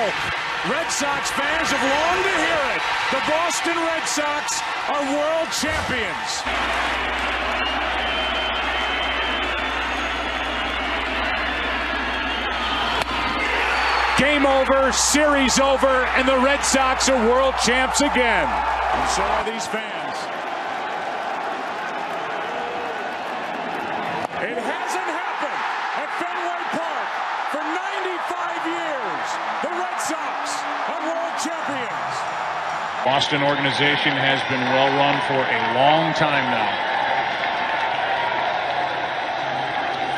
joke. Red Sox fans have longed to hear it. The Boston Red Sox are world champions. Game over, series over, and the Red Sox are world champs again. And so are these fans. It hasn't happened at Fenway Park for 95 years. The Red Sox are world champions. Boston organization has been well run for a long time now.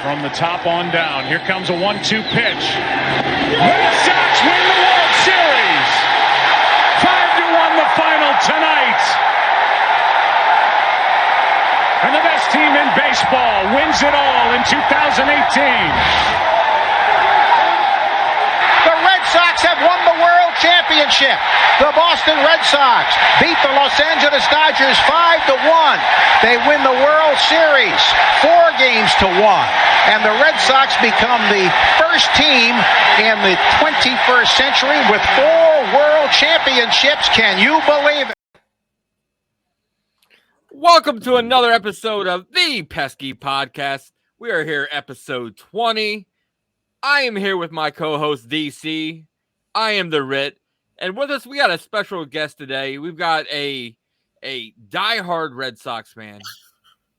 From the top on down, here comes a 1-2 pitch. Red Sox win the World Series. 5-1 the final tonight. And the best team in baseball wins it all in 2018. Sox have won the World Championship. The Boston Red Sox beat the Los Angeles Dodgers 5-1. They win the World Series 4-1. And the Red Sox become the first team in the 21st century with 4 World Championships. Can you believe it? Welcome to another episode of the Pesky Podcast. We are here, episode 20. I am here with my co-host, DC. I am the Ritt. And with us, we got a special guest today. We've got a diehard Red Sox fan.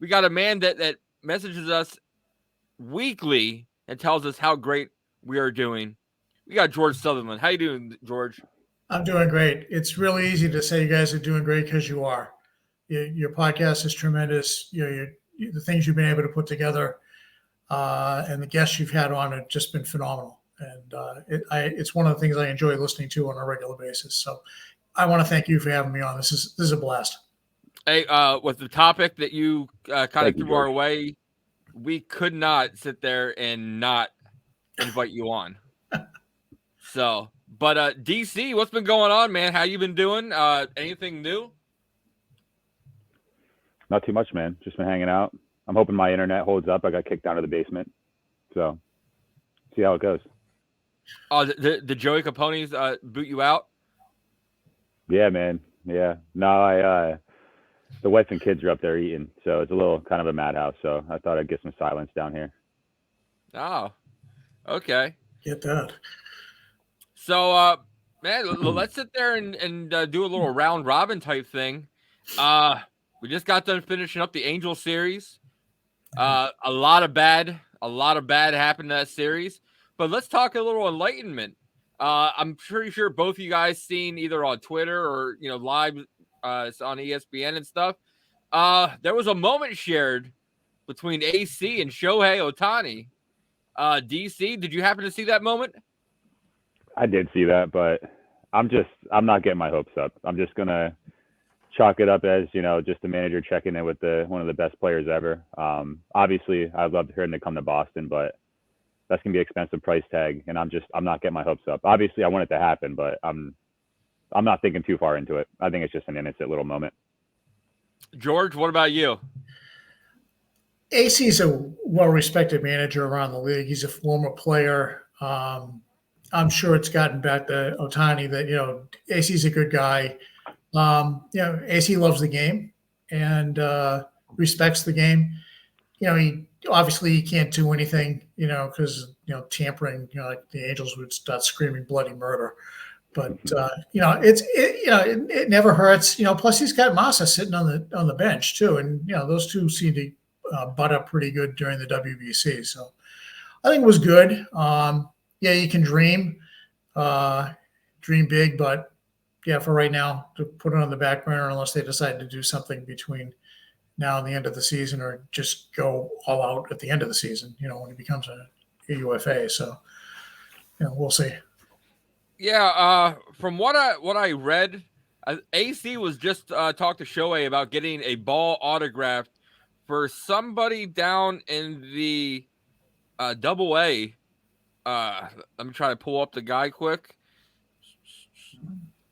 We got a man that messages us weekly and tells us how great we are doing. We got George Sutherland. How you doing, George? I'm doing great. It's really easy to say you guys are doing great because you are. Your podcast is tremendous. The things you've been able to put together and the guests you've had on have just been phenomenal. And it's one of the things I enjoy listening to on a regular basis. So I want to thank you for having me on. This is a blast. Hey, with the topic that you kind of threw our way, we could not sit there and not invite you on. So, but DC, what's been going on, man? How you been doing? Anything new? Not too much, man. Just been hanging out. I'm hoping my internet holds up. I got kicked out of the basement. So, see how it goes. Oh, the Joey Capone's boot you out? Yeah, man. Yeah. No, the wife and kids are up there eating. So, it's a little kind of a madhouse. So, I thought I'd get some silence down here. Oh, okay. Get that. So, man, let's sit there and do a little round robin type thing. We just got done finishing up the Angel series. A lot of bad happened in that series. But let's talk a little enlightenment. I'm pretty sure both of you guys seen either on Twitter or live on ESPN and stuff. There was a moment shared between AC and Shohei Ohtani. DC, did you happen to see that moment? I did see that, but I'm not getting my hopes up. I'm just gonna chalk it up as just the manager checking in with one of the best players ever. Obviously, I'd love for him to come to Boston, but that's gonna be an expensive price tag, and I'm not getting my hopes up. Obviously, I want it to happen, but I'm not thinking too far into it. I think it's just an innocent little moment. George, what about you? AC's a well-respected manager around the league. He's a former player. I'm sure it's gotten back to Ohtani that AC's a good guy. AC loves the game and respects the game. He can't do anything, because tampering, like the Angels would start screaming bloody murder. But it never hurts. Plus he's got Massa sitting on the bench too, and those two seem to butt up pretty good during the WBC. So I think it was good. You can dream big, but for right now, to put it on the back burner unless they decide to do something between now and the end of the season, or just go all out at the end of the season, when he becomes a UFA. So, we'll see. Yeah, from what I read, AC was just talked to Shohei about getting a ball autographed for somebody down in the Double-A. Let me try to pull up the guy quick.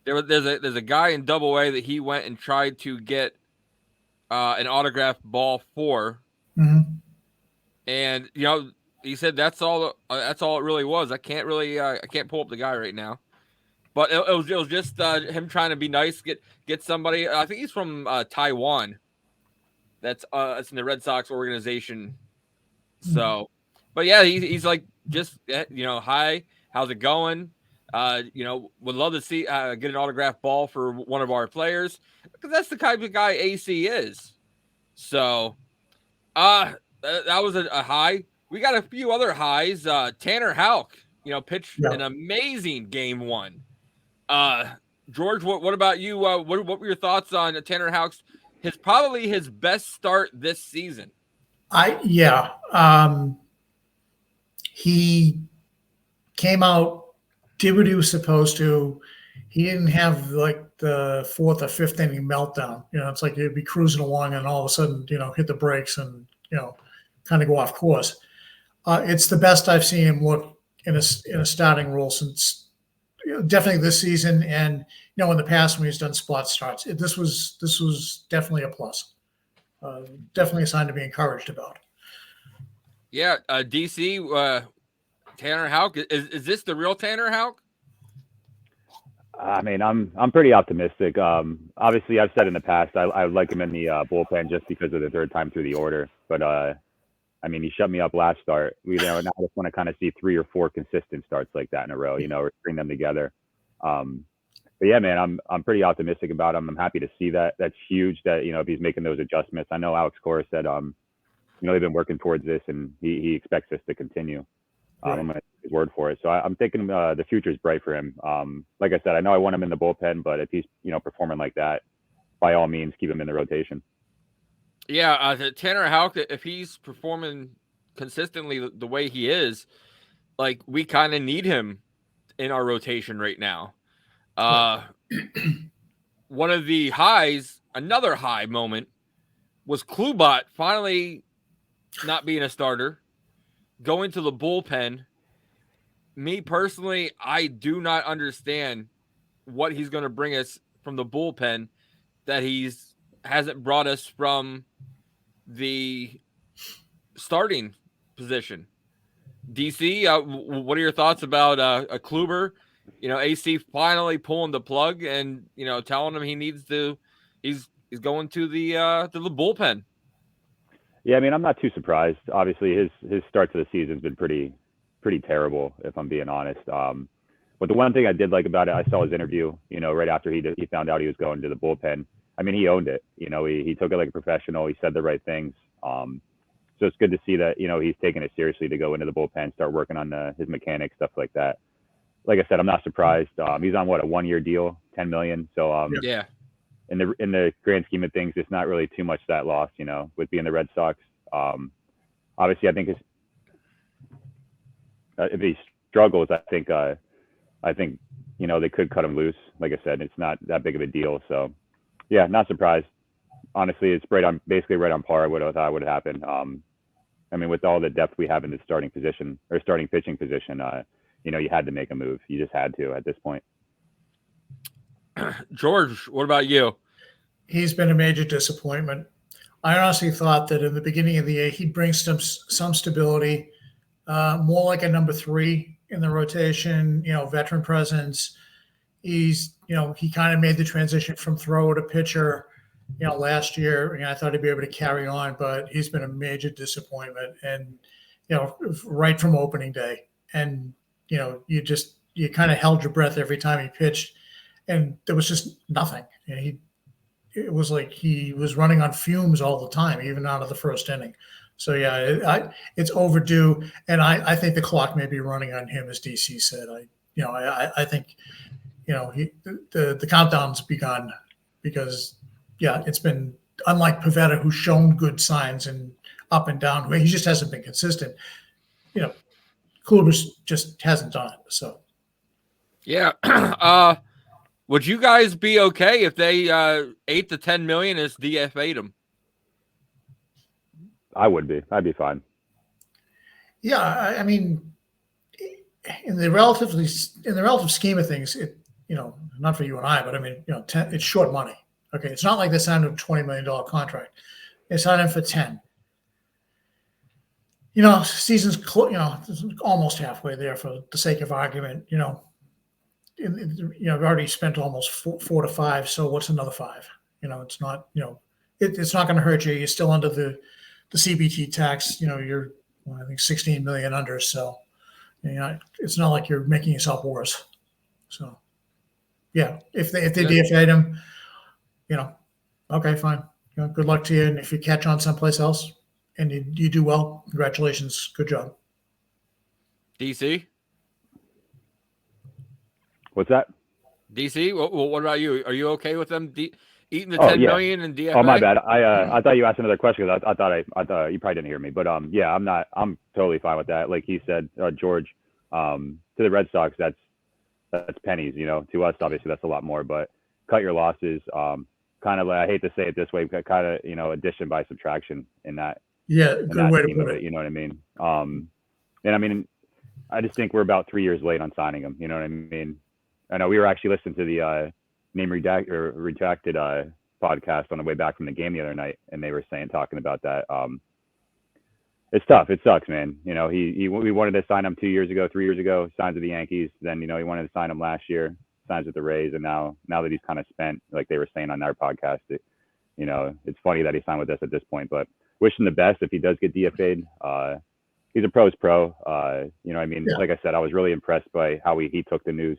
There's a guy in Double-A that he went and tried to get an autographed ball for, and he said that's all it really was. I can't pull up the guy right now, But it was just him trying to be nice, get somebody. I think he's from Taiwan. That's in the Red Sox organization. So, but yeah, he's like just hi, how's it going? Would love to see get an autographed ball for one of our players because that's the type of guy AC is. So, that was a high. We got a few other highs. Tanner Houck, pitched an amazing game 1. George, what about you? What were your thoughts on Tanner Houck's probably his best start this season? He came out, did what he was supposed to. He didn't have like the 4th or 5th inning meltdown. It's like he'd be cruising along and all of a sudden, hit the brakes and, kind of go off course. It's the best I've seen him look in a starting role since definitely this season. And, in the past when he's done spot starts, this was definitely a plus. Definitely a sign to be encouraged about. Yeah. DC, Tanner Houck, is this the real Tanner Houck? I mean, I'm pretty optimistic. Obviously, I've said in the past I would like him in the bullpen just because of the 3rd time through the order. But I mean, he shut me up last start. Now I just want to kind of see 3 or 4 consistent starts like that in a row. Or string them together. But yeah, man, I'm pretty optimistic about him. I'm happy to see that. That's huge. That if he's making those adjustments. I know Alex Cora said they've been working towards this and he expects this to continue. I'm going to take his word for it. So I'm thinking the future is bright for him. Like I said, I know I want him in the bullpen, but if he's performing like that, by all means, keep him in the rotation. Yeah, Tanner Houck, if he's performing consistently the way he is, like we kind of need him in our rotation right now. One of the highs, another high moment, was Klubot finally not being a starter, going to the bullpen. Me personally, I do not understand what he's going to bring us from the bullpen that hasn't brought us from the starting position. DC, what are your thoughts about a Kluber? AC finally pulling the plug and telling him he's going to the bullpen. Yeah, I mean, I'm not too surprised. Obviously, his start to the season's been pretty terrible, if I'm being honest. But the one thing I did like about it, I saw his interview, right after he found out he was going to the bullpen. I mean, he owned it. He took it like a professional. He said the right things. So it's good to see that, he's taking it seriously to go into the bullpen, start working on his mechanics, stuff like that. Like I said, I'm not surprised. He's on a 1-year deal, $10 million. So yeah. In the grand scheme of things, it's not really too much that lost, with being the Red Sox. Obviously, I think if he struggles, I think they could cut him loose. Like I said, it's not that big of a deal. So yeah, not surprised. Honestly, it's basically right on par with what I thought would happen. I mean, with all the depth we have in the starting position or starting pitching position, you had to make a move. You just had to at this point. George, what about you? He's been a major disappointment. I honestly thought that in the beginning of the year, he'd bring some stability, more like a number 3 in the rotation, veteran presence. He kind of made the transition from thrower to pitcher, last year. I thought he'd be able to carry on, but he's been a major disappointment. And, right from opening day. And, you kind of held your breath every time he pitched. And there was just nothing. It was like he was running on fumes all the time, even out of the first inning. So yeah, it's overdue, and I think the clock may be running on him, as DC said. I think the countdown's begun because it's been unlike Pivetta, who's shown good signs and up and down. He just hasn't been consistent. Kluber just hasn't done it. So yeah. Would you guys be okay if they ate the $10 million as DFA'd him? I would be. I'd be fine. Yeah, I mean, in the relative scheme of things, not for you and I, but I mean, it's short money. Okay, it's not like they signed a $20 million contract. They signed him for 10. Season's almost halfway there for the sake of argument. I've already spent almost 4 to 5. So what's another 5? It's not, it's not going to hurt you. You're still under the CBT tax. You're, I think 16 million under. So, it's not like you're making yourself worse. So, yeah, if they DFA'd him, okay, fine. Good luck to you. And if you catch on someplace else and you do well, congratulations. Good job. DC? What's that? DC, what about you? Are you okay with them eating the 10 million in DFA? Oh, my bad. I thought you asked another question because I thought you probably didn't hear me. But yeah, I'm totally fine with that. Like he said, George, to the Red Sox, that's pennies. To us, obviously, that's a lot more. But cut your losses. Kind of, I hate to say it this way, but kind of, addition by subtraction in that. Yeah, good way to put it. You know what I mean? And I mean, I just think we're about 3 years late on signing him. You know what I mean? I know we were actually listening to the name redacted podcast on the way back from the game the other night, and they were talking about that. It's tough. It sucks, man. We wanted to sign him 2 years ago, 3 years ago, signs with the Yankees. Then, he wanted to sign him last year, signs with the Rays. And now that he's kind of spent, like they were saying on their podcast, it's funny that he signed with us at this point, but wish him the best if he does get DFA'd. He's a pro's pro. Yeah. Like I said, I was really impressed by how he took the news.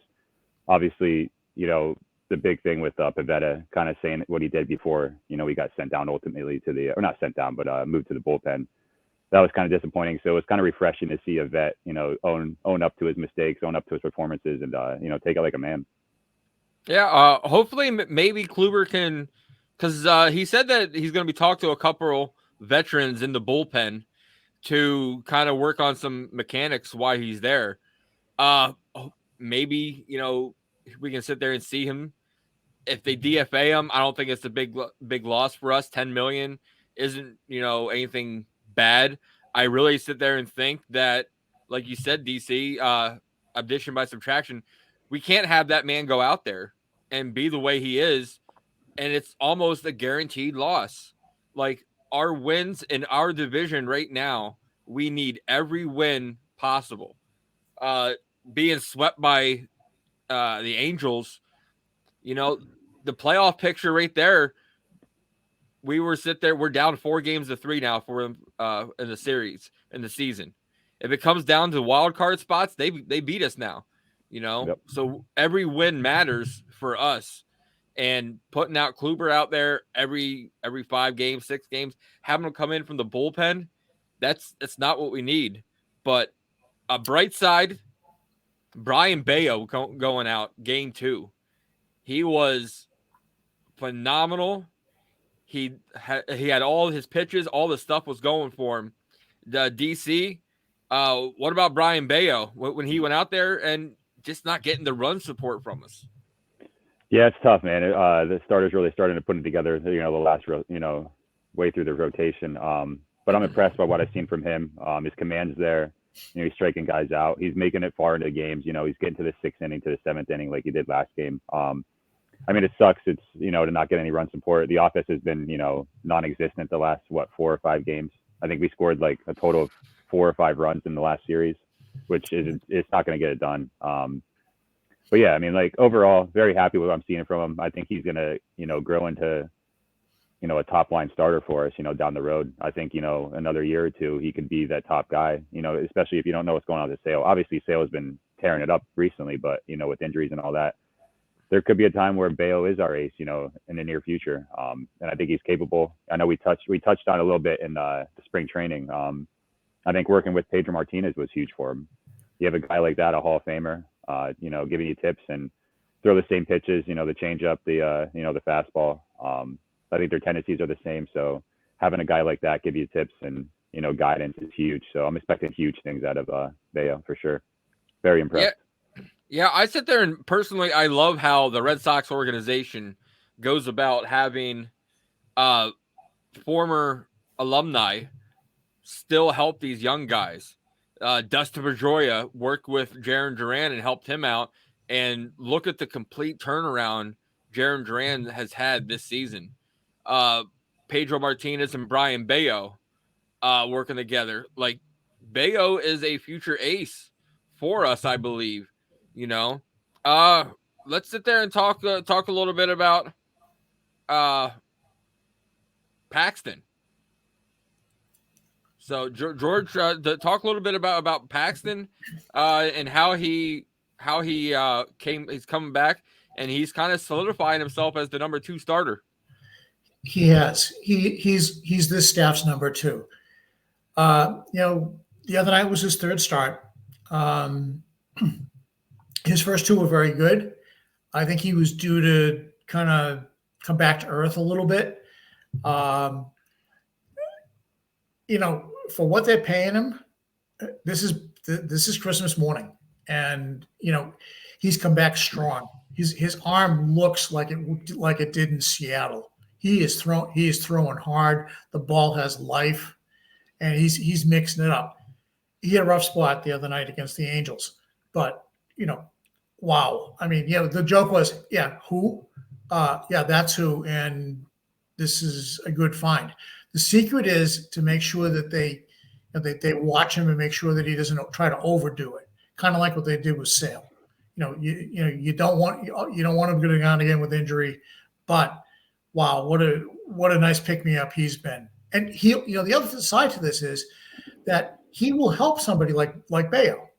Obviously, the big thing with Pivetta kind of saying what he did before, we got sent down ultimately or not sent down, but moved to the bullpen. That was kind of disappointing. So it was kind of refreshing to see a vet, own up to his mistakes, own up to his performances, and take it like a man. Yeah, hopefully maybe Kluber can, because he said that he's going to be talking to a couple veterans in the bullpen to kind of work on some mechanics while he's there. Maybe, we can sit there and see him. If they DFA him, I don't think it's a big loss for us. 10 million isn't, anything bad. I really sit there and think that, like you said, DC, addition by subtraction, we can't have that man go out there and be the way he is, and it's almost a guaranteed loss. Like, our wins in our division right now, we need every win possible. Being swept by the Angels, the playoff picture right there, we're down 4 games to 3 now for them in the series, in the season. If it comes down to wild card spots, they beat us now, Yep. So every win matters for us, and putting out Kluber out there every 5 games, 6 games, having him come in from the bullpen, that's not what we need. But a bright side, Brian Bayo going out game 2. He was phenomenal. He had all his pitches, all the stuff was going for him. The DC, what about Brian Bayo when he went out there and just not getting the run support from us? Yeah, it's tough, man. The starters really starting to put it together, the last, way through the rotation. But I'm impressed by what I've seen from him. His command's there. He's striking guys out. He's making it far into games. He's getting to the 6th inning, to the 7th inning like he did last game. It sucks. It's, to not get any run support. The offense has been, non-existent the last, 4 or 5 games. I think we scored like a total of 4 or 5 runs in the last series, which it's not going to get it done. But yeah, overall, very happy with what I'm seeing from him. I think he's going to, grow into, a top line starter for us, down the road. I think, another year or two, he could be that top guy, especially if you don't know what's going on with Sale. Obviously, Sale has been tearing it up recently, but, with injuries and all that, there could be a time where Bayo is our ace, in the near future. And I think he's capable. I know we touched on it a little bit in the spring training. I think working with Pedro Martinez was huge for him. You have a guy like that, a Hall of Famer, giving you tips and throw the same pitches, the changeup, the fastball. I think their tendencies are the same. So having a guy like that give you tips and, guidance is huge. So I'm expecting huge things out of Bayo for sure. Very impressed. Yeah, I sit there and personally, I love how the Red Sox organization goes about having former alumni still help these young guys. Dustin Pedroia worked with Jarren Duran and helped him out. And look at the complete turnaround Jarren Duran has had this season. Pedro Martinez and Brian Bayo working together. Like, Bayo is a future ace for us, I believe. Let's sit there and talk a little bit about Paxton. So George, talk a little bit about Paxton and how he he's coming back, and he's kind of solidifying himself as the number 2 starter. He has. He's this staff's number 2. The other night was his 3rd start. His first 2 were very good. I think he was due to kind of come back to earth a little bit. For what they're paying him, this is Christmas morning, and he's come back strong. His arm looks like it did in Seattle. He is throwing hard. The ball has life, and he's mixing it up. He had a rough spot the other night against the Angels, but wow. I mean, the joke was, who? That's who, and this is a good find. The secret is to make sure that they watch him and make sure that he doesn't try to overdo it. Kind of like what they did with Sale. You don't want him going on again with injury, but wow, what a nice pick me up he's been. And the other side to this is that he will help somebody like Bayo.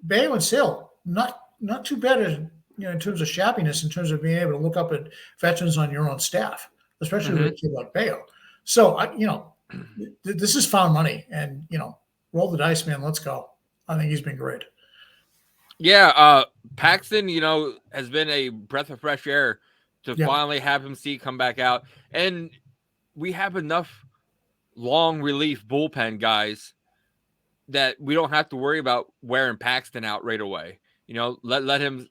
Bayo and Sale not too bad in terms of shabbiness, in terms of being able to look up at veterans on your own staff, especially with a kid like Bayo. So this is found money, and roll the dice, man. Let's go. I think he's been great. Yeah, Paxton, has been a breath of fresh air to finally have him come back out, and we have enough long relief bullpen guys that we don't have to worry about wearing Paxton out right away. Let him,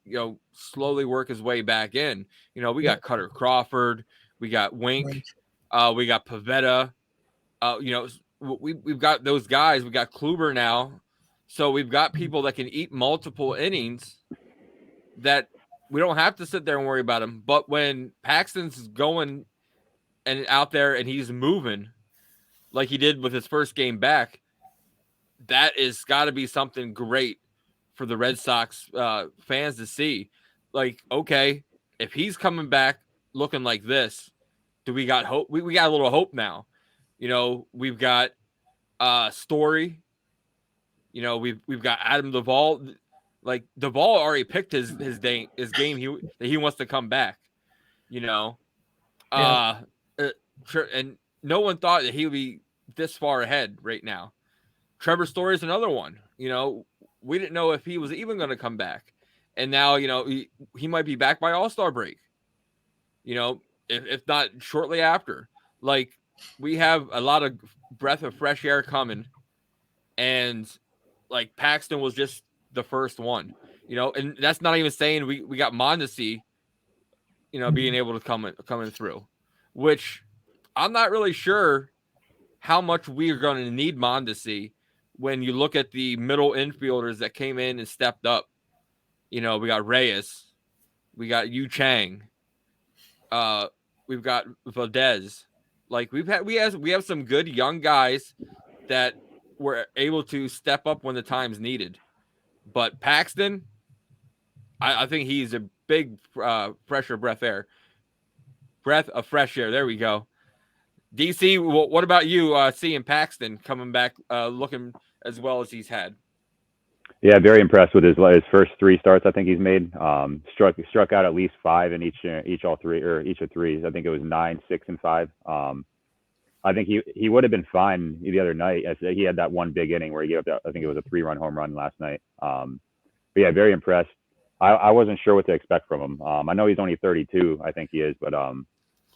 slowly work his way back in. We got Cutter Crawford, we got Wink, we got Pavetta. We've got those guys. We got Kluber now. So we've got people that can eat multiple innings that we don't have to sit there and worry about him. But when Paxton's going and out there and he's moving like he did with his first game back, that is got to be something great for the Red Sox fans to see. Like, okay, if he's coming back looking like this, do we got hope? We got a little hope now. We've got Story. We've got Adam Duvall. Like, Duvall already picked his game that he wants to come back. And no one thought that he would be this far ahead right now. Trevor Story is another one. We didn't know if he was even going to come back. And now, he might be back by All-Star break. If not shortly after. Like, we have a lot of breath of fresh air coming. And, like, Paxton was just the first one. And that's not even saying we got Mondesi, being able to coming through. Which I'm not really sure how much we are going to need Mondesi when you look at the middle infielders that came in and stepped up. We got Reyes, we got Yu Chang, we've got Valdez. Like, we have some good young guys that were able to step up when the time's needed. But Paxton, I think he's a big breath of fresh air. There we go. DC, what about you seeing Paxton coming back looking as well as he's had? Yeah, very impressed with his first 3 starts. I think he's made struck out at least 5 in each of 3. I think it was 9, 6, and 5. I think he would have been fine the other night. He had that one big inning where he gave up I think it was a 3-run home run last night. But yeah, very impressed. I wasn't sure what to expect from him. I know he's only 32, I think he is, but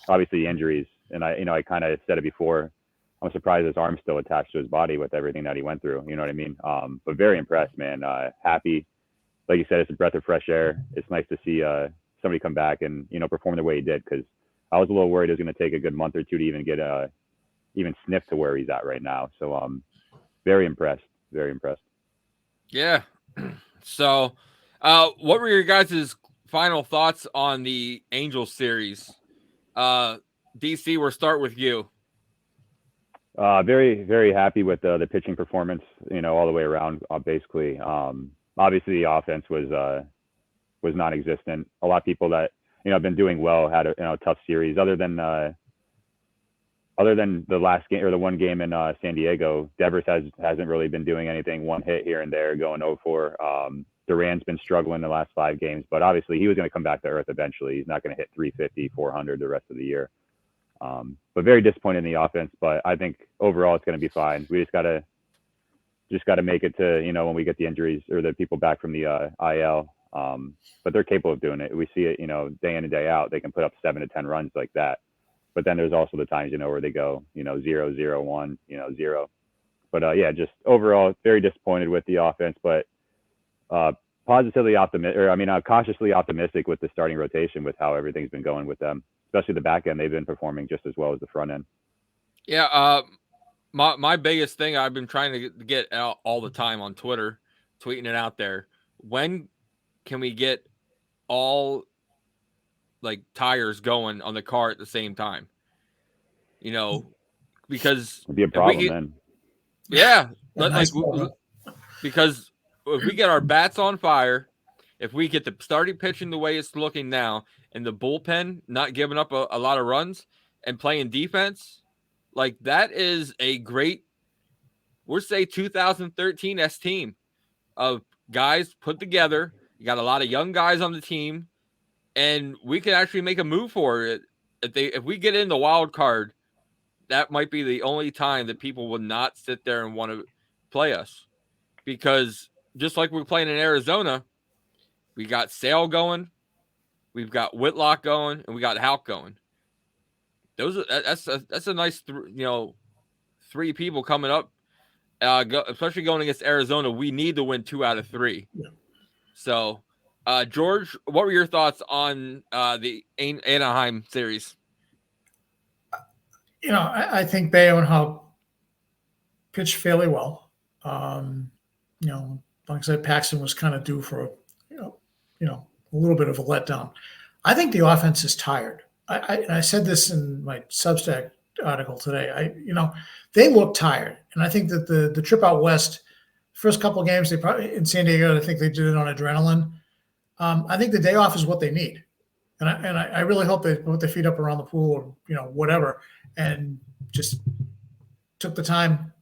obviously injuries. And I kind of said it before. I'm surprised his arm's still attached to his body with everything that he went through. You know what I mean? But very impressed, man. Happy. Like you said, it's a breath of fresh air. It's nice to see somebody come back and, perform the way he did, because I was a little worried it was going to take a good month or two to even get even sniff to where he's at right now. So very impressed. Very impressed. Yeah. So what were your guys' final thoughts on the Angels series? DC, we'll start with you. Very, very happy with the pitching performance, all the way around, basically. obviously the offense was non-existent. A lot of people that have been doing well had a tough series. Other than the last game or the one game in San Diego, Devers hasn't really been doing anything. One hit here and there, going 0-4. Duran's been struggling the last 5 games, but obviously he was going to come back to earth eventually. He's not going to hit 350, 400 the rest of the year. But very disappointed in the offense. But I think overall it's going to be fine. We just got to make it to when we get the injuries or the people back from the IL. But they're capable of doing it. We see it day in and day out. They can put up 7 to 10 runs like that. But then there's also the times where they go 0-0-1 0. But yeah, just overall very disappointed with the offense. But cautiously optimistic with the starting rotation with how everything's been going with them, especially the back end. They've been performing just as well as the front end. Yeah. My biggest thing I've been trying to get out all the time on Twitter, tweeting it out there. When can we get all tires going on the car at the same time? Because it'd be a problem then. Yeah. Because if we get our bats on fire, if we get the starting pitching the way it's looking now, and the bullpen not giving up a lot of runs and playing defense, that is a great, we'll say 2013 team of guys put together. You got a lot of young guys on the team, and we can actually make a move for it. If we get in the wild card, that might be the only time that people will not sit there and want to play us. Because just like we're playing in Arizona, we got Sale going, we've got Whitlock going, and we got Houck going. That's a nice 3 people coming up, especially going against Arizona. We need to win 2 out of 3. Yeah. So, George, what were your thoughts on the Anaheim series? I think Bayo and Houck pitched fairly well. Like I said, Paxton was kind of due for a little bit of a letdown. I think the offense is tired. I said this in my Substack article today. They look tired, and I think that the trip out west, first couple of games, they probably in San Diego, I think they did it on adrenaline. I think the day off is what they need, and I really hope they put their feet up around the pool or whatever, and just took the time,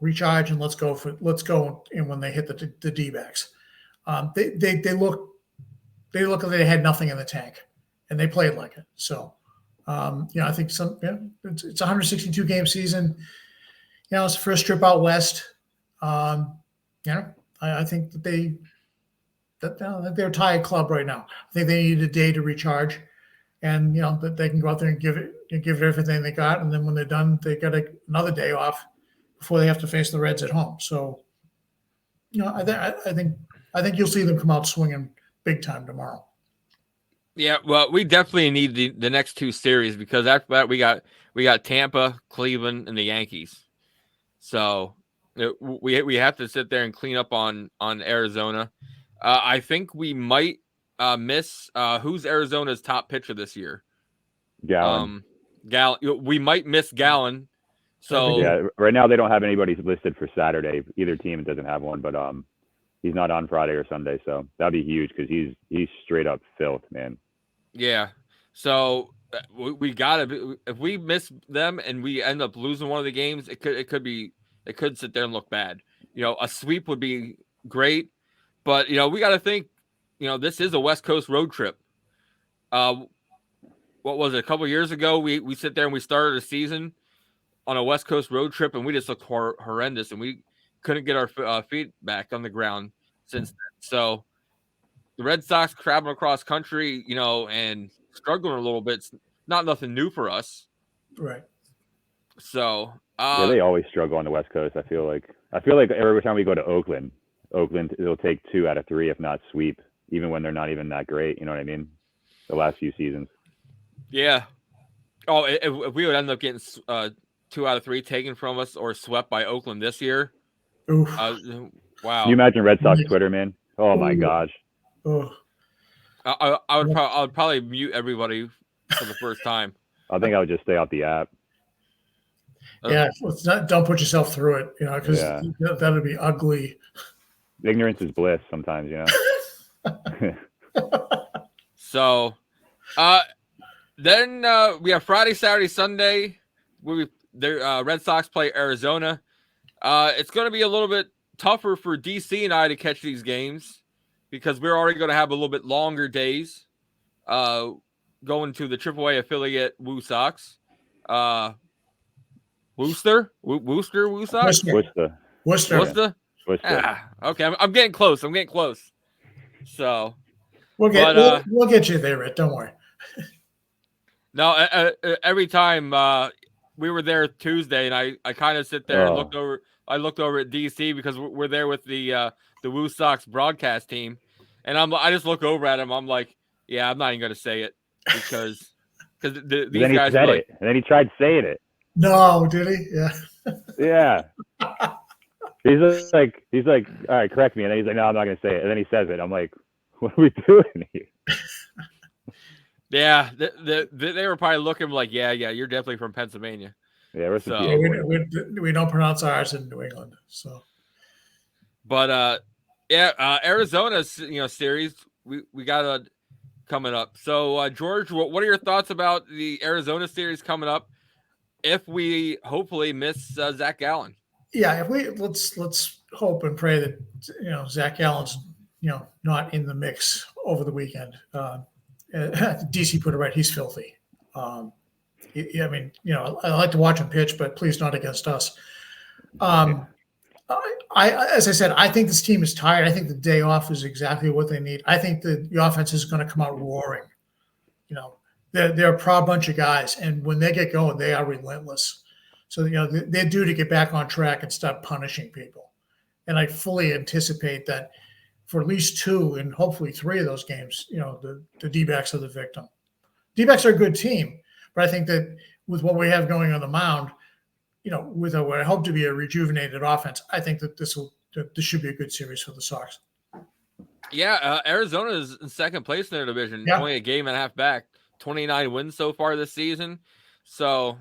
recharge and let's go. And when they hit the D-backs, they look like they had nothing in the tank, and they played like it. So, I think it's a 162 game season. It's the first trip out west. I think that they're a tired club right now. I think they need a day to recharge, and that they can go out there and give it everything they got. And then when they're done, they got another day off before they have to face the Reds at home. So, I think you'll see them come out swinging big time tomorrow. Yeah, well, we definitely need the next 2 series, because after that we got Tampa, Cleveland, and the Yankees. So we have to sit there and clean up on Arizona. I think we might miss who's Arizona's top pitcher this year. Gallen. We might miss Gallen. So yeah, right now they don't have anybody listed for Saturday. Either team doesn't have one, but he's not on Friday or Sunday, so that'd be huge because he's straight up filth, man. Yeah. So we gotta, if we miss them and we end up losing one of the games, it could sit there and look bad. A sweep would be great, but we got to think. This is a West Coast road trip. What was it? A couple of years ago, we sit there and we started a season on a West Coast road trip, and we just looked horrendous, and we couldn't get our feet back on the ground since then. So the Red Sox traveling across country, and struggling a little bit. It's not nothing new for us. Right. So they always struggle on the West Coast. I feel like every time we go to Oakland, it'll take 2 out of 3, if not sweep, even when they're not even that great. You know what I mean? The last few seasons. Yeah. Oh, if we would end up getting 2 out of 3 taken from us or swept by Oakland this year. Wow. Can you imagine Red Sox Twitter, man? Oh my gosh. I would probably mute everybody for the first time. I think I would just stay off the app. Yeah, don't put yourself through it, because that would be ugly. ignorance is bliss sometimes, So, then we have Friday, Saturday, Sunday. The Red Sox play Arizona. It's going to be a little bit tougher for DC and I to catch these games because we're already going to have a little bit longer days going to the AAA affiliate Woo Sox. Worcester? Woo Sox? Worcester. Okay, I'm getting close. So we'll get you there, Ritt. Don't worry. No, every time we were there Tuesday, and I kind of sit there and looked over. I looked over at DC because we're there with the Woo Sox broadcast team, and I just look over at him. I'm like, yeah, I'm not even gonna say it because these then guys he said like, it, and then he tried saying it. No, did he? Yeah. Yeah. He's like, all right, correct me, and then he's like, no, I'm not gonna say it, and then he says it. I'm like, what are we doing here? Yeah, they were probably looking like, yeah, you're definitely from Pennsylvania. Yeah, we don't pronounce ours in New England. So, but Arizona's series we got coming up. So George, what are your thoughts about the Arizona series coming up? If we hopefully miss Zach Gallen. Yeah, if we let's hope and pray that Zach Gallen's not in the mix over the weekend. DC put it right. He's filthy. I like to watch him pitch, but please not against us. As I said, I think this team is tired. I think the day off is exactly what they need. I think the offense is going to come out roaring. They're a proud bunch of guys, and when they get going, they are relentless. So they're due to get back on track and start punishing people. And I fully anticipate that for at least 2 and hopefully 3 of those games, the D-backs are the victim. D-backs are a good team, but I think that with what we have going on the mound, with what I hope to be a rejuvenated offense, I think that this should be a good series for the Sox. Yeah, Arizona is in second place in their division, only a game and a half back, 29 wins so far this season. So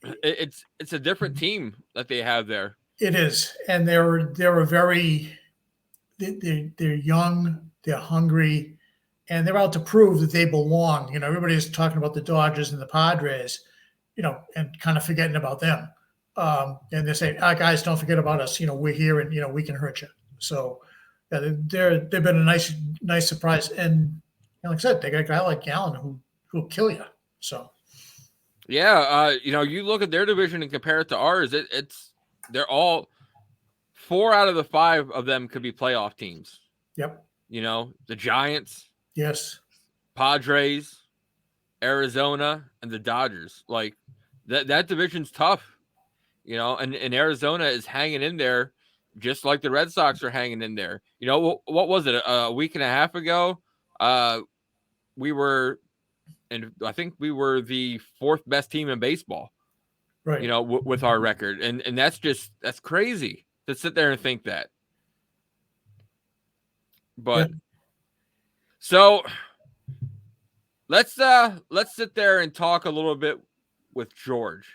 it's a different team that they have there. It is, and they're young, they're hungry, and they're out to prove that they belong. Everybody's talking about the Dodgers and the Padres, and kind of forgetting about them. And they say, guys, don't forget about us. We're here and, we can hurt you. So they've been a nice surprise. And like I said, they got a guy like Gallen who'll kill you. So. Yeah. You look at their division and compare it to ours. They're all 4 out of the 5 of them could be playoff teams. Yep. The Giants. Yes. Padres, Arizona, and the Dodgers. Like that division's tough, and Arizona is hanging in there just like the Red Sox are hanging in there. What was it? A week and a half ago, we were, and I think we were the 4th best team in baseball, right? With our record. And that's crazy to sit there and think that. But so let's sit there and talk a little bit with George.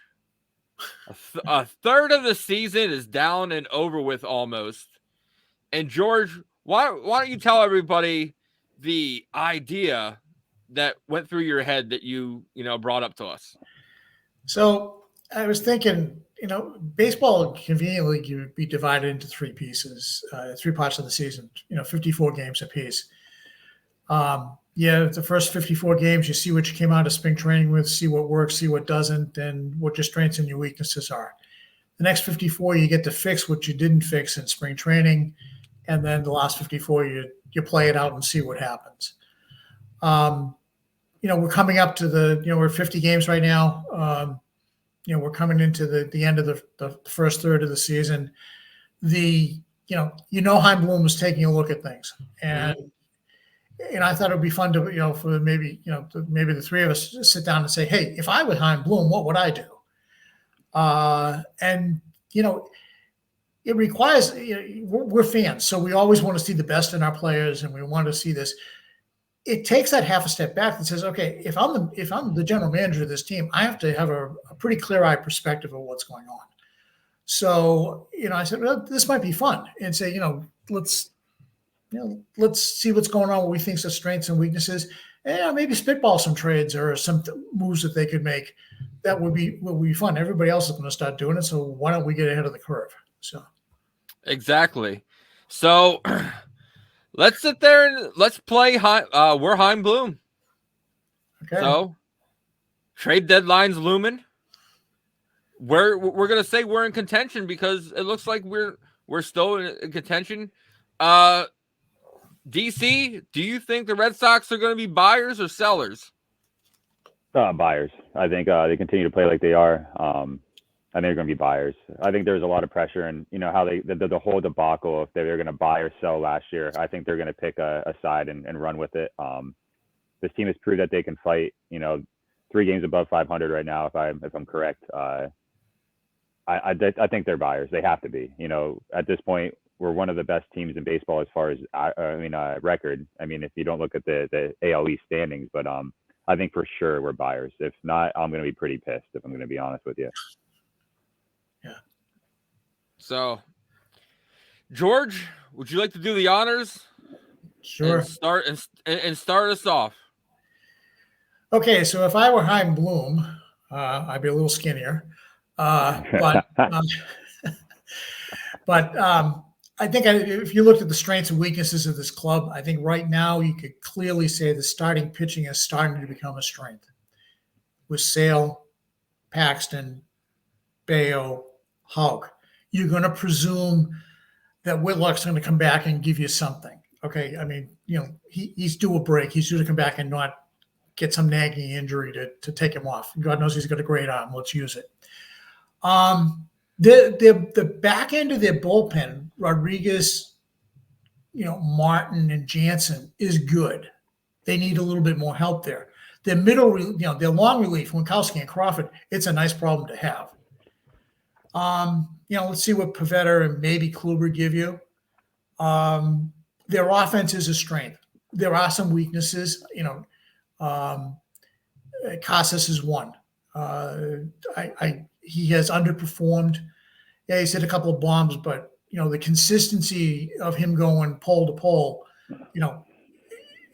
A third of the season is down and over with almost. And George, why don't you tell everybody the idea that went through your head that you brought up to us? So I was thinking, baseball conveniently can be divided into 3 pieces, 3 parts of the season, 54 games apiece. The first 54 games, you see what you came out of spring training with, see what works, see what doesn't, and what your strengths and your weaknesses are. The next 54, you get to fix what you didn't fix in spring training. And then the last 54, you play it out and see what happens. We're coming up to we're 50 games right now. We're coming into the end of the first third of the season. Chaim Bloom was taking a look at things, and I thought it would be fun to for maybe the 3 of us sit down and say, hey, if I were Chaim Bloom, what would I do? It requires we're fans, so we always want to see the best in our players, and we want to see this. It takes that half a step back and says, okay, if I'm the general manager of this team, I have to have a pretty clear-eyed perspective of what's going on. So, I said, well, this might be fun, and say, let's let's see what's going on, what we think are strengths and weaknesses, and maybe spitball some trades or some moves that they could make. That would be fun. Everybody else is going to start doing it, so why don't we get ahead of the curve? So exactly. So let's sit there and let's play we're Heim Bloom. okay. So trade deadline's looming. We're gonna say we're in contention because it looks like we're still in contention. DC, do you think the Red Sox are going to be buyers or sellers? Buyers. I think they continue to play like they are. I think they're going to be buyers. I think there's a lot of pressure, and how the whole debacle, if they're going to buy or sell last year. I think they're going to pick a side and run with it. This team has proved that they can fight. 3 games above 500 right now, if I'm correct. I think they're buyers. They have to be. At this point, we're one of the best teams in baseball as far as record. If you don't look at the AL East standings, but I think for sure we're buyers. If not, I'm going to be pretty pissed, if I'm going to be honest with you. Yeah. So, George, would you like to do the honors? Sure. And start us off. Okay, so if I were Heim Bloom, I'd be a little skinnier. But I think if you looked at the strengths and weaknesses of this club, I think right now you could clearly say the starting pitching is starting to become a strength. With Sale, Paxton, Bayo, Houck, you're going to presume that Whitlock's going to come back and give you something. Okay, he's due a break. He's due to come back and not get some nagging injury to take him off. God knows he's got a great arm. Let's use it. The back end of their bullpen, Rodriguez, Martin and Jansen is good. They need a little bit more help there. Their middle, their long relief, Winkowski and Crawford, it's a nice problem to have. Let's see what Pivetta and maybe Kluber give you. Their offense is a strength. There are some weaknesses. Casas is one. He has underperformed. Yeah, he's hit a couple of bombs, but the consistency of him going pole to pole, in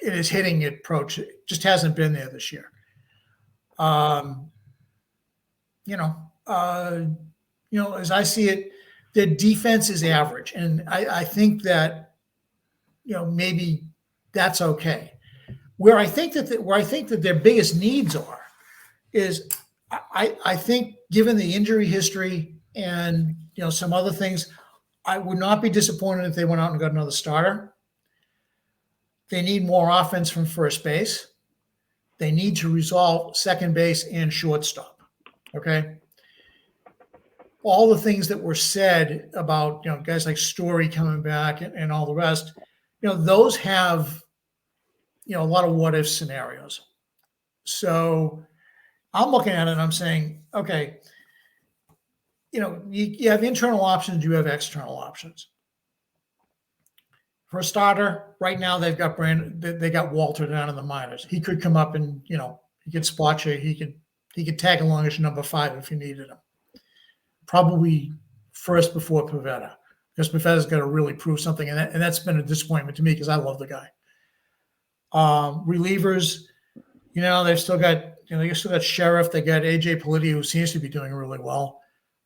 his hitting approach, it just hasn't been there this year. As I see it, their defense is average, and I think that maybe that's okay. Where I think that their biggest needs are is I think given the injury history and some other things, I would not be disappointed if they went out and got another starter. They need more offense from first base. They need to resolve second base and shortstop. Okay. All the things that were said about guys like Story coming back and all the rest, those have a lot of what if scenarios. So I'm looking at it and I'm saying, okay, you have internal options, you have external options. For a starter, right now they got Walter down in the minors. He could come up and he could spot you. He could tag along as your number 5 if you needed him. Probably first before Pivetta, because Pivetta's got to really prove something, and that's been a disappointment to me because I love the guy. Relievers, they've still got Sheriff. They got AJ Politi, who seems to be doing really well.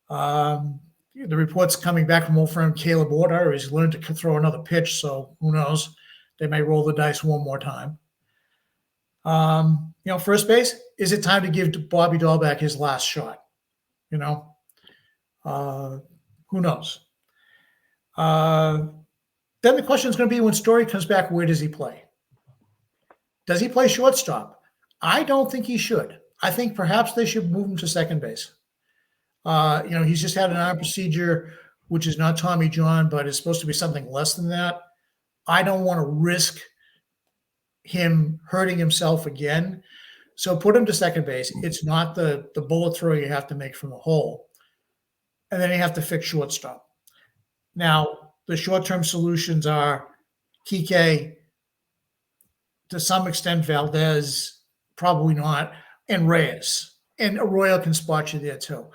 The reports coming back from old friend Caleb Order, he's learned to throw another pitch, so who knows? They may roll the dice one more time. First base, is it time to give Bobby Dahlbeck his last shot? Who knows? Then the question is going to be when Story comes back, where does he play? Does he play shortstop? I don't think he should. I think perhaps they should move him to second base. He's just had an arm procedure, which is not Tommy John, but it's supposed to be something less than that. I don't want to risk him hurting himself again. So put him to second base. It's not the bullet throw you have to make from the hole. And then you have to fix shortstop. Now, the short-term solutions are Kike, to some extent Valdez, probably not, and Reyes. And Arroyo can spot you there too.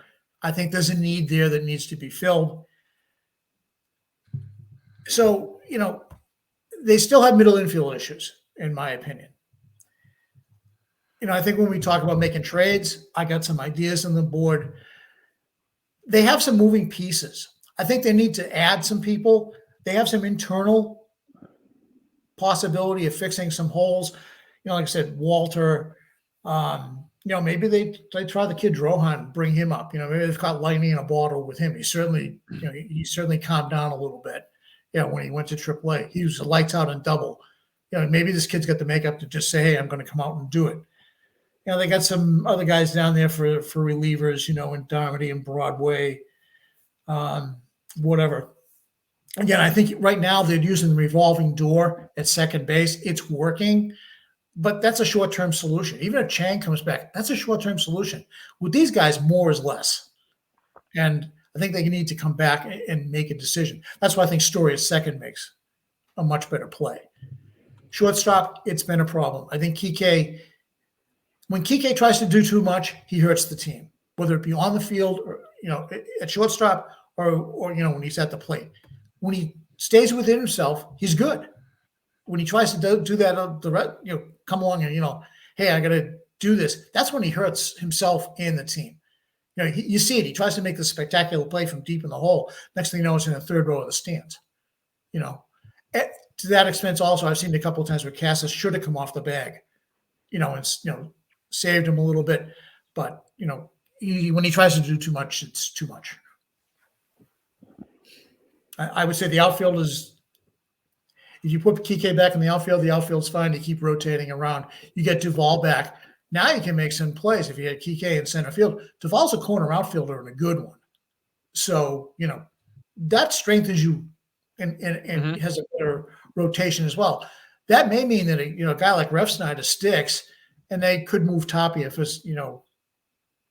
I think there's a need there that needs to be filled. So, they still have middle infield issues, in my opinion. I think when we talk about making trades, I got some ideas on the board. They have some moving pieces. I think they need to add some people. They have some internal possibility of fixing some holes. Like I said, Walter, maybe they try the kid Rohan, bring him up. Maybe they've got lightning in a bottle with him. He certainly calmed down a little bit. When he went to AAA, he was lights out on double. Maybe this kid's got the makeup to just say, hey, I'm going to come out and do it. They got some other guys down there for relievers, in Darmody and Broadway, whatever. Again, I think right now they're using the revolving door at second base. It's working, but that's a short-term solution. Even if Chang comes back, that's a short-term solution. With these guys, more is less. And I think they need to come back and make a decision. That's why I think Story at second makes a much better play. Shortstop, it's been a problem. I think when Kike tries to do too much, he hurts the team, whether it be on the field or, at shortstop or when he's at the plate. When he stays within himself, he's good. When he tries to do that, come along and, hey, I got to do this. That's when he hurts himself and the team. You see it. He tries to make the spectacular play from deep in the hole. Next thing you know, it's in the third row of the stands. To that expense, also, I've seen it a couple of times where Casas should have come off the bag, and saved him a little bit. But when he tries to do too much, it's too much. I would say the outfield is. If you put Kike back in the outfield's fine to keep rotating around. You get Duvall back. Now you can make some plays. If you had Kike in center field, Duvall's a corner outfielder and a good one. So, that strengthens you and has a better rotation as well. That may mean that a guy like Refsnyder sticks, and they could move Tapia for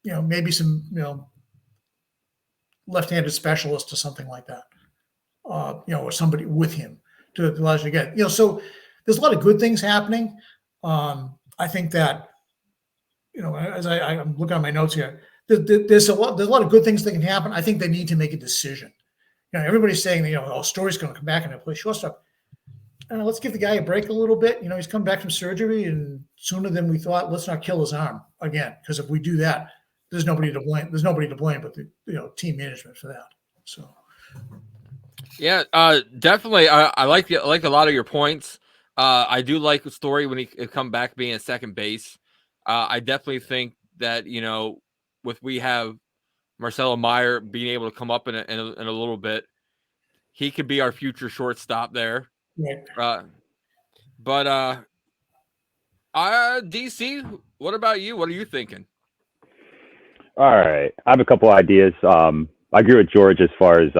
maybe some left-handed specialist or something like that, or somebody with him to allow you to get So there's a lot of good things happening. I think that as I'm looking at my notes here, there's a lot of good things that can happen. I think they need to make a decision. Everybody's saying Story's going to come back and play shortstop. Let's give the guy a break a little bit. He's come back from surgery, and sooner than we thought. Let's not kill his arm again, because if we do that, there's nobody to blame. There's nobody to blame but the team management for that. So, yeah, definitely. I like a lot of your points. I do like the Story when he come back being at second base. I definitely think that we have Marcelo Meyer being able to come up in a little bit, he could be our future shortstop there. Right. But DC, what about you? What are you thinking? All right, I have a couple ideas. I agree with George as far as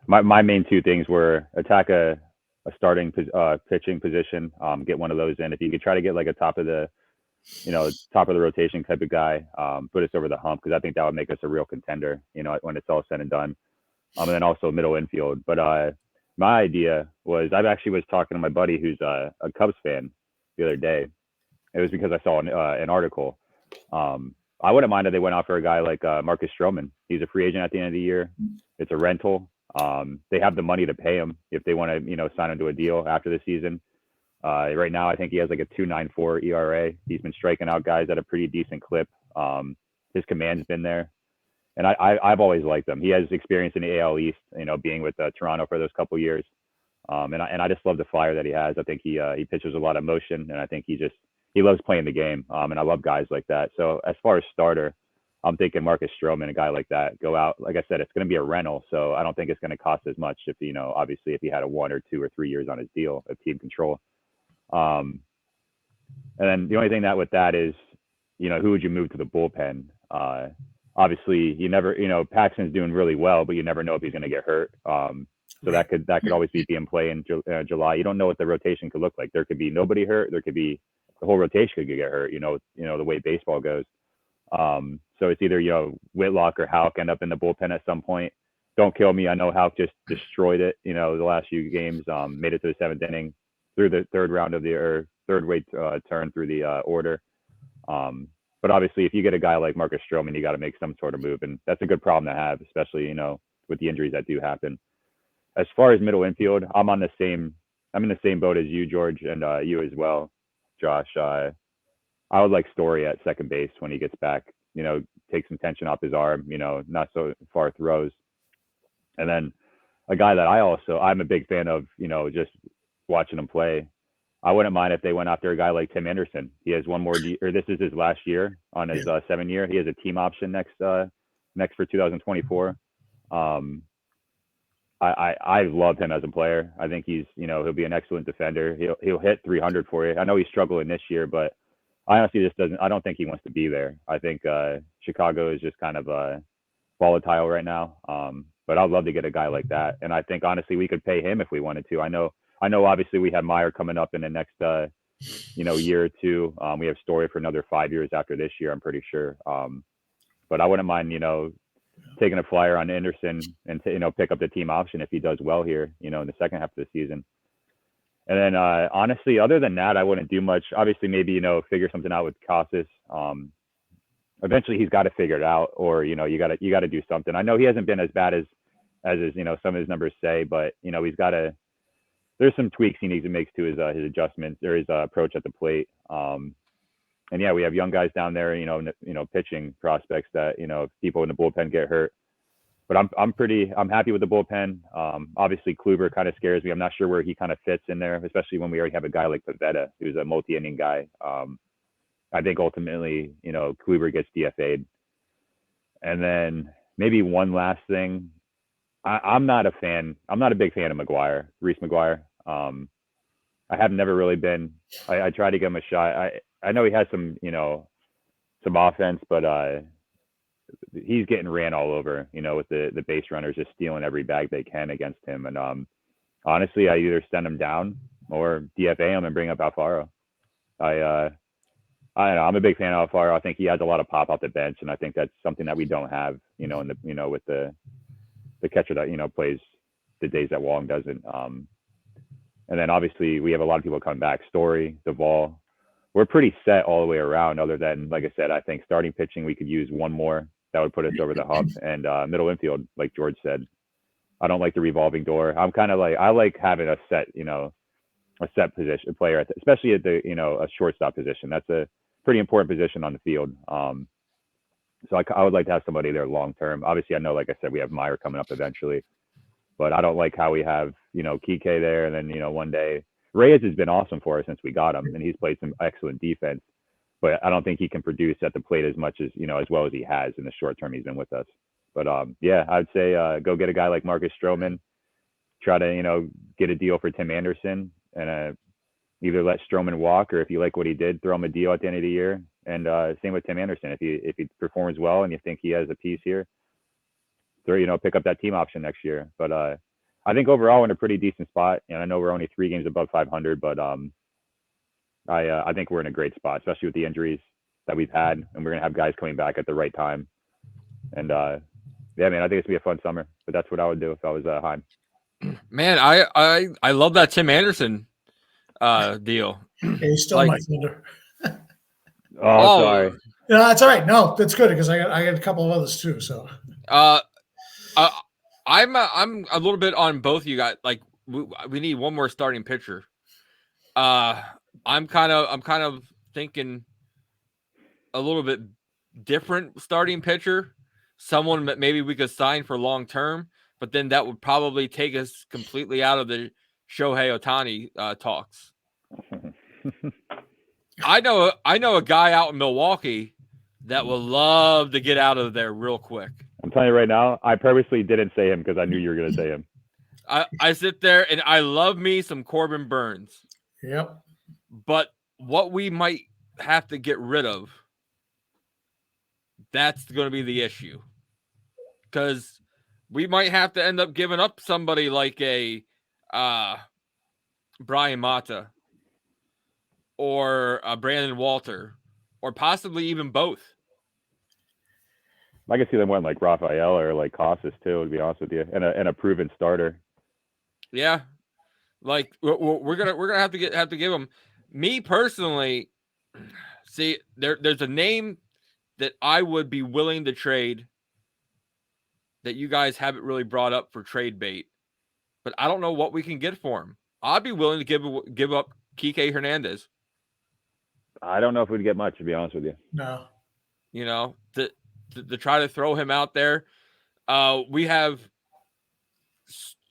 my main two things were attack a starting pitching position, get one of those in. If you could try to get like a top of the rotation type of guy, put us over the hump, because I think that would make us a real contender, when it's all said and done. And then also middle infield. But my idea was, I actually was talking to my buddy who's a Cubs fan the other day. It was because I saw an article. I wouldn't mind if they went out for a guy like Marcus Stroman. He's a free agent at the end of the year. It's a rental. They have the money to pay him if they want to, sign him to a deal after the season. Right now, I think he has like a 2.94 ERA. He's been striking out guys at a pretty decent clip. His command's been there. And I've always liked him. He has experience in the AL East, being with Toronto for those couple years. And I just love the fire that he has. I think he pitches a lot of motion, and I think he loves playing the game. And I love guys like that. So as far as starter, I'm thinking Marcus Stroman, a guy like that, go out. Like I said, it's going to be a rental, so I don't think it's going to cost as much if, obviously if he had a 1 or 2 or 3 years on his deal of team control. And then the only thing with that is, who would you move to the bullpen? Obviously, you never, Paxton's doing really well, but you never know if he's going to get hurt. So that could always be in play in July. You don't know what the rotation could look like. There could be nobody hurt. There could be the whole rotation could get hurt. The way baseball goes. So it's either Whitlock or Houck end up in the bullpen at some point. Don't kill me. I know Houck just destroyed it. The last few games. Made it to the 7th inning through the third way turn through the order. But obviously, if you get a guy like Marcus Stroman, you got to make some sort of move, and that's a good problem to have, especially with the injuries that do happen. As far as middle infield, I'm on the same I'm in the same boat as you, George, and you as well, Josh. I would like Story at second base when he gets back. Take some tension off his arm. Not so far throws. And then a guy that I'm a big fan of. Just watching him play. I wouldn't mind if they went after a guy like Tim Anderson. He has one more, or this is his last year on his 7-year. He has a team option next for 2024. I love him as a player. I think he'll be an excellent defender. He'll hit 300 for you. I know he's struggling this year, but I honestly I don't think he wants to be there. I think Chicago is just kind of volatile right now. But I'd love to get a guy like that. And I think honestly we could pay him if we wanted to. I know obviously we have Meyer coming up in the next year or two. We have Story for another 5 years after this year, I'm pretty sure. But I wouldn't mind, taking a flyer on Anderson and pick up the team option if he does well here, in the second half of the season. And then honestly, other than that, I wouldn't do much. Obviously, maybe figure something out with Casas. Eventually, he's got to figure it out, or you got to do something. I know he hasn't been as bad as his some of his numbers say, but he's got to. There's some tweaks he needs to make to his adjustments or his approach at the plate. And yeah, we have young guys down there, pitching prospects that, if people in the bullpen get hurt. But I'm happy with the bullpen. Obviously, Kluber kind of scares me. I'm not sure where he kind of fits in there, especially when we already have a guy like Pivetta, who's a multi-inning guy. I think ultimately, Kluber gets DFA'd. And then maybe one last thing. I'm not a big fan of Reese McGuire. I have never really been. I tried to give him a shot. I know he has some offense, but he's getting ran all over, with the base runners just stealing every bag they can against him. And honestly, I either send him down or DFA him and bring up Alfaro. I don't know. I'm a big fan of Alfaro. I think he has a lot of pop off the bench, and I think that's something that we don't have, with the catcher that plays the days that Wong doesn't. And then obviously we have a lot of people coming back. Story, Duvall. We're pretty set all the way around. Other than, like I said, I think starting pitching we could use one more that would put us over the hump, and middle infield, like George said. I don't like the revolving door. I like having a set position player, especially at the a shortstop position. That's a pretty important position on the field. So I would like to have somebody there long term. Obviously, I know, like I said, we have Meyer coming up eventually, but I don't like how we have Kike there, and then one day Reyes has been awesome for us since we got him, and he's played some excellent defense. But I don't think he can produce at the plate as much as as well as he has in the short term he's been with us. But yeah, I'd say go get a guy like Marcus Stroman, try to get a deal for Tim Anderson, and either let Stroman walk, or if you like what he did, throw him a deal at the end of the year. And same with Tim Anderson. If he performs well and you think he has a piece here, pick up that team option next year. But I think overall we're in a pretty decent spot. And I know we're only 3 games above 500, but I think we're in a great spot, especially with the injuries that we've had, and we're gonna have guys coming back at the right time. And yeah, man, I think it's gonna be a fun summer. But that's what I would do if I was Heim. Man, I love that Tim Anderson deal. Yeah, he's still my thunder. Oh, sorry. No, that's all right. No, that's good because I got a couple of others too. So I'm a little bit on both you guys. Like we need one more starting pitcher. I'm kind of thinking a little bit different starting pitcher. Someone that maybe we could sign for long term, but then that would probably take us completely out of the Shohei Ohtani talks. I know a guy out in Milwaukee that will love to get out of there real quick. I'm telling you right now, I purposely didn't say him because I knew you were going to say him. I sit there and I love me some Corbin Burns. Yep. But what we might have to get rid of, that's going to be the issue. Because we might have to end up giving up somebody like a Brian Mata or a Brandon Walter, or possibly even both. I can see them one like Rafael or like Casas too, to be honest with you, and a proven starter. Yeah, like we're gonna have to give them. Me personally, see, there's a name that I would be willing to trade that you guys haven't really brought up for trade bait, but I don't know what we can get for him. I'd be willing to give up Kike Hernandez. I don't know if we'd get much, to be honest with you. No. You know, to try to throw him out there. We have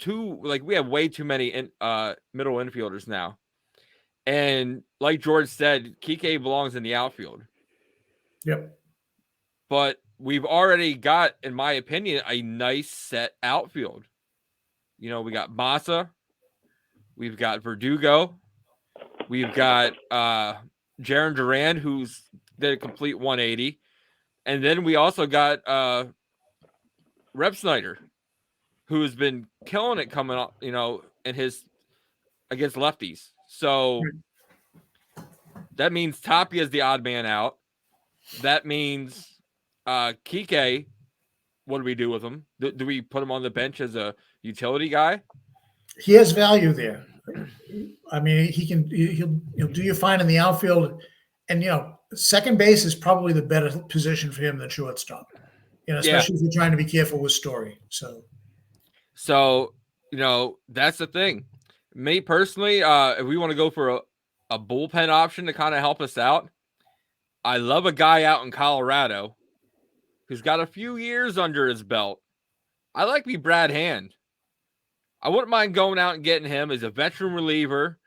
we have way too many middle infielders now. And like George said, Kike belongs in the outfield. Yep. But we've already got, in my opinion, a nice set outfield. You know, we got Massa, we've got Verdugo, we've got Jaron Duran, who's did a complete 180, and then we also got Rep Snyder, who has been killing it coming up, you know, in his against lefties. So that means Tapia is the odd man out. That means Kike, what do we do with him? Do we put him on the bench as a utility guy? He has value there. I mean, he'll do you fine in the outfield, and you know, second base is probably the better position for him than shortstop. You know, especially if you're trying to be careful with Story. So you know, that's the thing. Me personally, if we want to go for a bullpen option to kind of help us out, I love a guy out in Colorado who's got a few years under his belt. I like me Brad Hand. I wouldn't mind going out and getting him as a veteran reliever.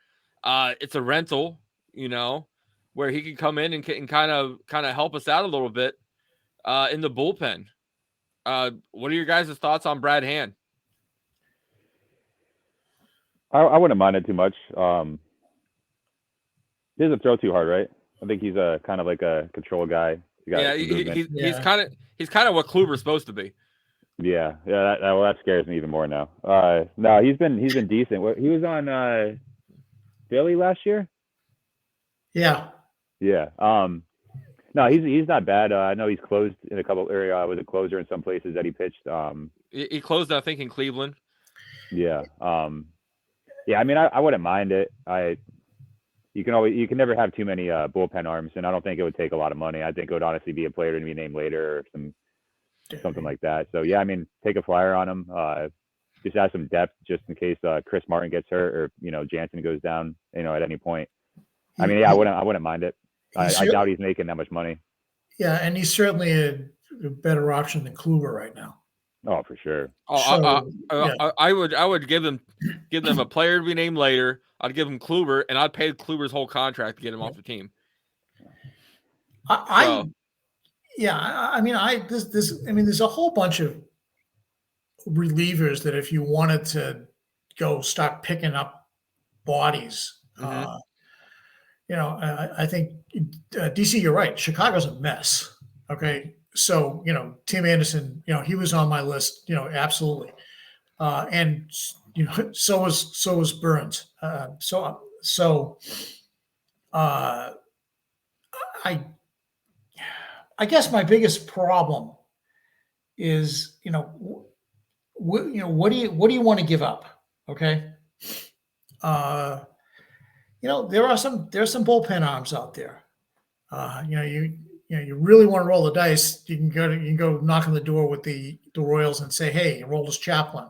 It's a rental, you know, where he can come in and kind of help us out a little bit in the bullpen. What are your guys' thoughts on Brad Hand? I wouldn't mind it too much. He doesn't throw too hard, right? I think he's a kind of like a control guy. He's kind of what Kluber's supposed to be. Yeah. That scares me even more now. No, he's been decent. He was on Philly last year. Yeah. No, he's not bad. I know he's closed in a couple area. Was a closer in some places that he pitched. He closed, I think, in Cleveland. Yeah. I mean, I wouldn't mind it. You can never have too many bullpen arms, and I don't think it would take a lot of money. I think it would honestly be a player to be named later or something like that. So yeah, I mean, take a flyer on him. Just add some depth, just in case Chris Martin gets hurt or Jansen goes down, at any point. I mean, yeah, I wouldn't mind it. I doubt he's making that much money. Yeah, and he's certainly a better option than Kluber right now. Oh, for sure. I would give them a player to be named later. I'd give him Kluber, and I'd pay Kluber's whole contract to get him off the team. There's a whole bunch of relievers that if you wanted to go start picking up bodies, I think DC, you're right. Chicago's a mess. Okay. So, Tim Anderson, he was on my list, absolutely. And, so was Burns. I guess my biggest problem is, what do you want to give up? Okay. There's some bullpen arms out there. You really want to roll the dice, you can go knock on the door with the Royals and say, hey, roll this Chapman,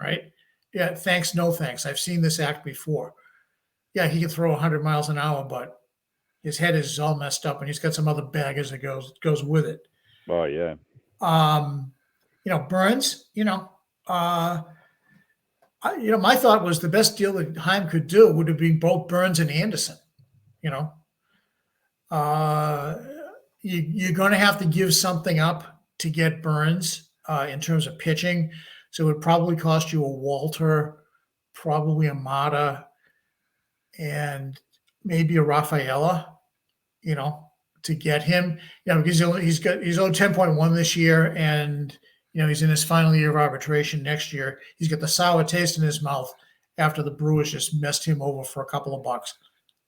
right? Yeah, thanks, no thanks. I've seen this act before. Yeah, he can throw 100 miles an hour, but his head is all messed up, and he's got some other baggage that goes with it. Oh yeah. Burns. My thought was the best deal that Heim could do would have been both Burns and Anderson. You're going to have to give something up to get Burns in terms of pitching. So it would probably cost you a Walter, probably a Mata, and maybe a Rafaela, to get him. Because he's owed 10.1 this year, and he's in his final year of arbitration next year. He's got the sour taste in his mouth after the Brewers just messed him over for a couple of bucks.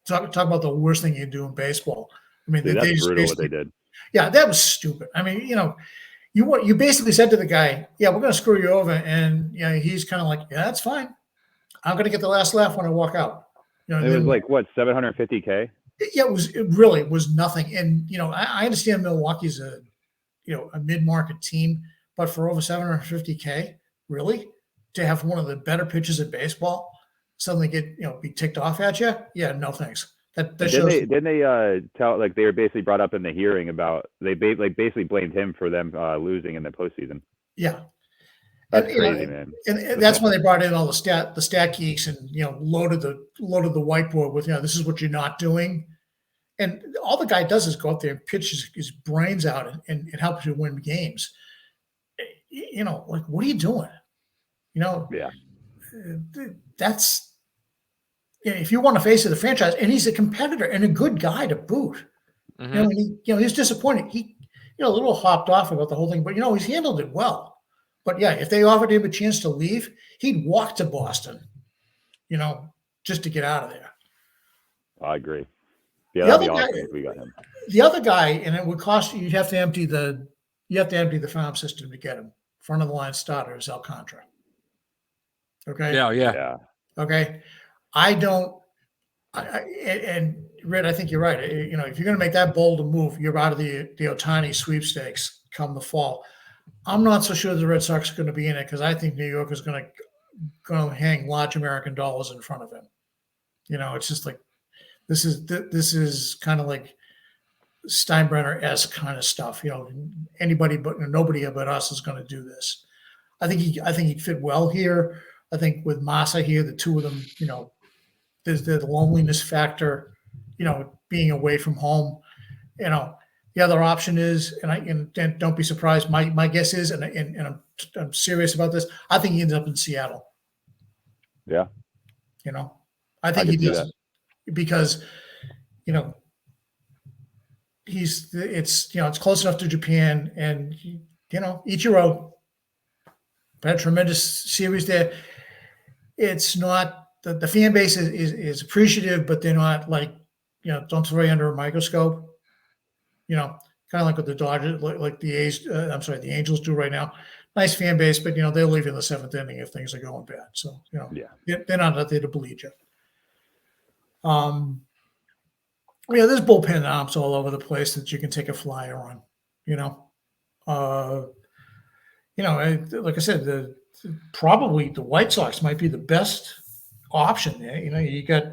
Talk about the worst thing you do in baseball. I mean, that's brutal what they did. Yeah, that was stupid. I mean, you basically said to the guy, "Yeah, we're going to screw you over," and he's kind of like, "Yeah, that's fine. I'm going to get the last laugh when I walk out." It was like what, $750K? Yeah, it really was nothing. And I understand Milwaukee's a mid-market team, but for over $750K, really, to have one of the better pitchers in baseball, suddenly get be ticked off at you. Yeah, no thanks. That didn't they tell, like, they were basically brought up in the hearing about they basically blamed him for them losing in the postseason. Yeah, that's crazy, man. And that's when they brought in all the stat geeks and loaded the whiteboard with this is what you're not doing. And all the guy does is go out there and pitch his brains out and help you win games. Like, what are you doing? Yeah. That's if you want to face of the franchise, and he's a competitor and a good guy to boot. Mm-hmm. He's disappointed. He a little hopped off about the whole thing, but he's handled it well. But yeah, if they offered him a chance to leave, he'd walk to Boston, just to get out of there. I agree. Yeah, that'd be awesome if we got him. The other guy, and it would cost you. You'd have to empty the farm system to get him. Front of the line starter is Alcantara. Okay. Yeah. Okay. And Ritt, I think you're right. If you're going to make that bold a move, you're out of the Ohtani sweepstakes come the fall. I'm not so sure the Red Sox are going to be in it because I think New York is going to hang large American dollars in front of him. It's just like this is kind of like Steinbrenner-esque kind of stuff. Anybody but nobody but us is going to do this. I think he'd fit well here. I think with Massa here, the two of them, there's the loneliness factor, being away from home. The other option is, and don't be surprised. My guess is, and I'm serious about this. I think he ends up in Seattle. Yeah. I think he does because, it's close enough to Japan, and Ichiro had a tremendous series there. It's not the fan base is appreciative, but they're not like don't throw you under a microscope. Kind of like what the Dodgers, like the the Angels do right now. Nice fan base, but they'll leave you in the seventh inning if things are going bad. So they're not out there to bleed you. There's bullpen arms all over the place that you can take a flyer on. Like I said, probably the White Sox might be the best option there. You got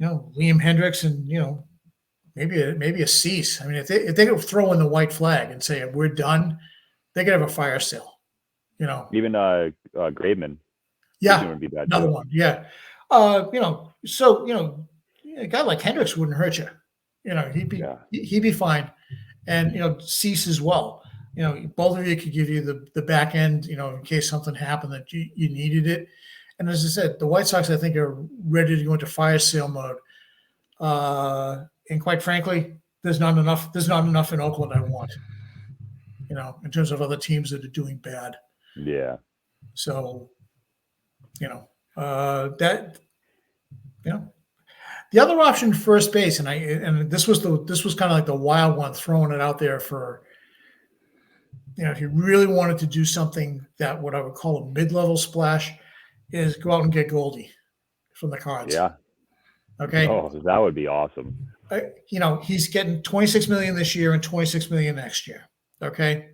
Liam Hendricks and maybe a Cease. I mean, if they could throw in the white flag and say we're done, they could have a fire sale. Even Graveman. Yeah, would be bad another too. one. Yeah, a guy like Hendricks wouldn't hurt you. He'd be fine, and Cease as well. Both of you could give you the back end. In case something happened that you needed it. And as I said, the White Sox I think are ready to go into fire sale mode. And quite frankly, there's not enough in Oakland I want. In terms of other teams that are doing bad. Yeah. So, the other option, first base, and this was kind of like the wild one, throwing it out there for, if you really wanted to do something that what I would call a mid-level splash, is go out and get Goldie from the Cards. Yeah. Okay. Oh, that would be awesome. He's getting $26 million this year and $26 million next year. Okay.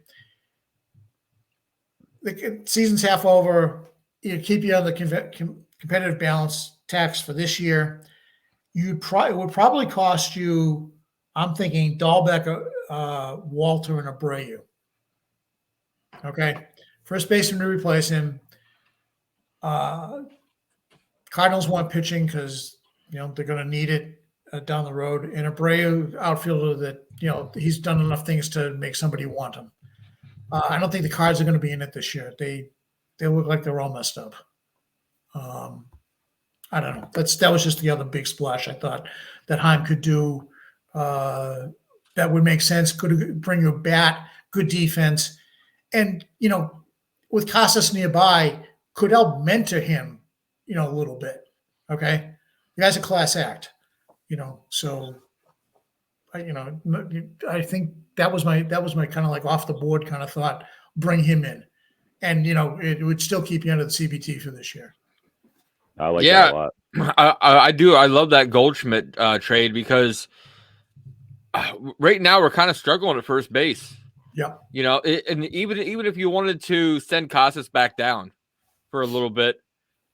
The season's half over. Keep you on the competitive balance tax for this year. It would probably cost you, I'm thinking, Dahlbeck, Walter, and Abreu. Okay. First baseman to replace him. Cardinals want pitching because they're going to need it down the road. And Abreu, outfielder that he's done enough things to make somebody want him. I don't think the Cards are going to be in it this year. They look like they're all messed up. I don't know. That was just the other big splash I thought that Heim could do. That would make sense. Could bring you a bat, good defense, and with Casas nearby, could help mentor him, a little bit. Okay, the guy's a class act, So, I think that was my kind of like off the board kind of thought. Bring him in, and it would still keep you under the CBT for this year. I like that a lot. I do. I love that Goldschmidt trade because right now we're kind of struggling at first base. Yeah. And even if you wanted to send Casas back down for a little bit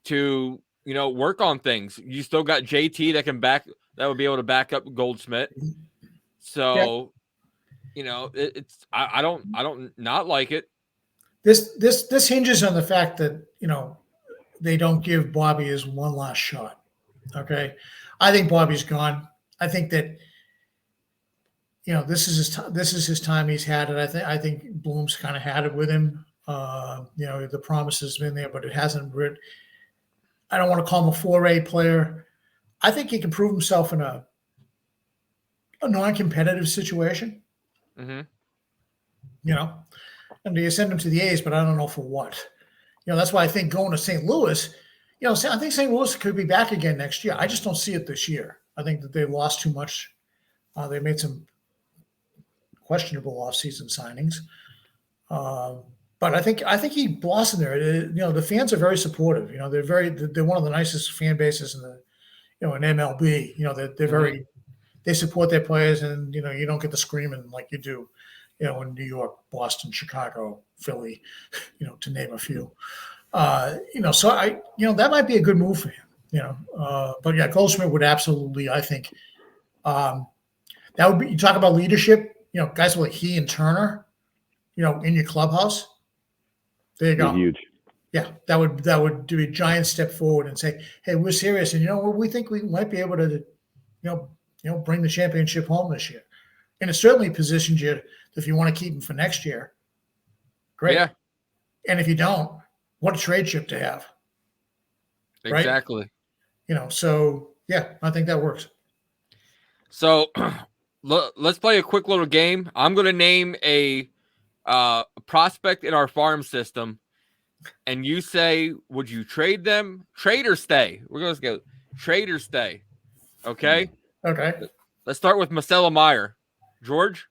to work on things. You still got JT that would be able to back up Goldschmidt. So, I don't not like it. This hinges on the fact that, they don't give Bobby his one last shot. Okay. I think Bobby's gone. I think that, this is his time. He's had it. I think Bloom's kind of had it with him. The promise has been there, but it hasn't. I don't want to call him a 4A player. I think he can prove himself in a non-competitive situation. Mm-hmm. And you send him to the A's, but I don't know for what. That's why I think going to St. Louis, I think St. Louis could be back again next year. I just don't see it this year. I think that they lost too much. They made some questionable off-season signings. But I think he blossomed there. The fans are very supportive. They're one of the nicest fan bases in in MLB. They're very, they support their players, and you don't get the screaming like you do, in New York, Boston, Chicago, Philly, to name a few. So that might be a good move for him. But yeah, Goldschmidt would absolutely, I think, that would be. You talk about leadership. Guys like he and Turner, in your clubhouse. There you go. Huge. Yeah, that would do a giant step forward and say, hey, we're serious, and we think we might be able to, bring the championship home this year. And it certainly positions you if you want to keep him for next year. Great. Yeah. And if you don't, what a trade chip to have. Exactly. Right? So yeah, I think that works. So let's play a quick little game. I'm going to name a prospect in our farm system, and you say, would you trade them? Trade or stay? We're going to go trade or stay. Okay. Okay. Let's start with Marcelo Meyer. George?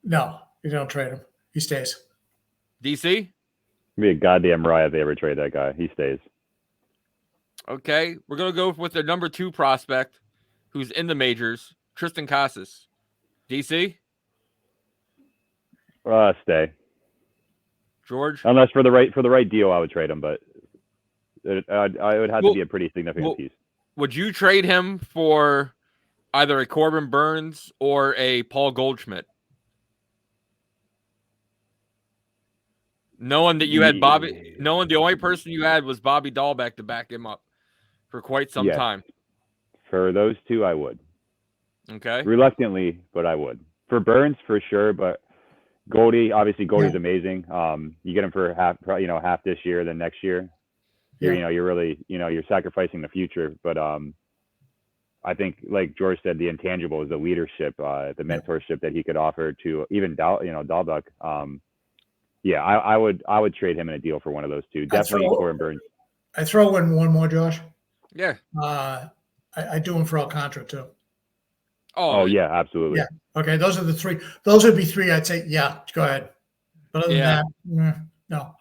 No, you don't trade him. He stays. DC? Be a goddamn riot if they ever trade that guy. He stays. Okay. We're going to go with their number 2 prospect who's in the majors, Tristan Casas. DC? Stay. George? Unless for the right deal, I would trade him, but I would have to be a pretty significant piece. Would you trade him for either a Corbin Burns or a Paul Goldschmidt? Knowing that you had knowing the only person you had was Bobby Dahlbeck to back him up for quite some time. For those two, I would. Okay. Reluctantly, but I would. For Burns, for sure, but Goldie's amazing. You get him for half this year, then next year. You're really, you're sacrificing the future. But I think, like George said, the intangible is the leadership, the mentorship that he could offer to even Dahlbeck. I would trade him in a deal for one of those two. Definitely Corbin Burns. I throw in one more, Josh. Yeah. I do him for Alcantara too. Oh yeah, absolutely. Yeah. Okay, those are the three. Those would be three. I'd say, yeah, go ahead. But other than that, no.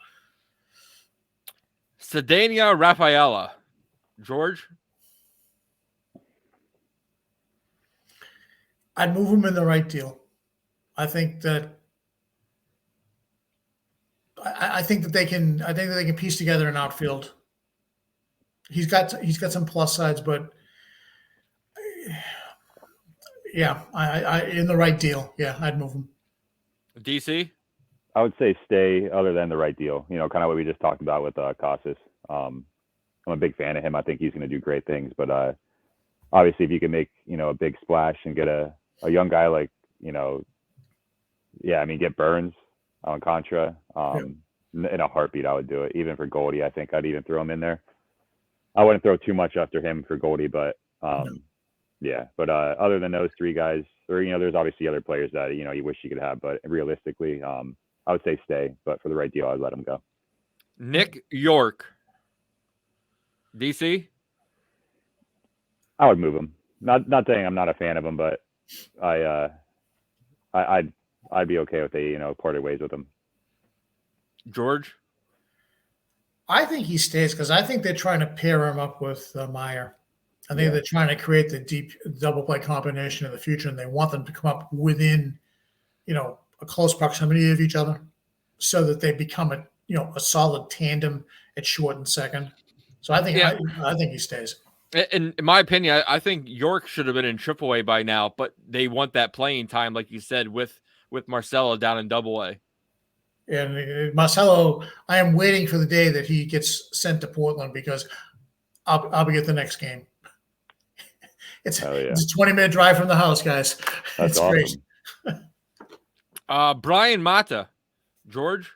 Ceddanea Rafaela. George? I'd move him in the right deal. I think that they can piece together an outfield. He's got some plus sides, but yeah, I in the right deal. Yeah, I'd move him. DC? I would say stay other than the right deal. Kind of what we just talked about with Casas. I'm a big fan of him. I think he's going to do great things. But obviously, if you can make, a big splash and get a young guy like, get Burns on Contra in a heartbeat, I would do it. Even for Goldie, I think I'd even throw him in there. I wouldn't throw too much after him for Goldie, but But other than those three guys, or there's obviously other players that you wish you could have, but realistically, I would say stay. But for the right deal, I'd let him go. Nick York, DC. I would move him. Not saying I'm not a fan of him, but I'd be okay if they parted ways with him. George. I think he stays because I think they're trying to pair him up with Meyer. I think they're trying to create the deep double play combination in the future, and they want them to come up within, a close proximity of each other, so that they become a solid tandem at short and second. So I think I think he stays. In my opinion, I think York should have been in AAA by now, but they want that playing time, like you said, with Marcelo down in AA. And Marcelo, I am waiting for the day that he gets sent to Portland because I'll be at the next game. It's a 20-minute drive from the house, guys. That's it's awesome. Great. Brian Mata, George.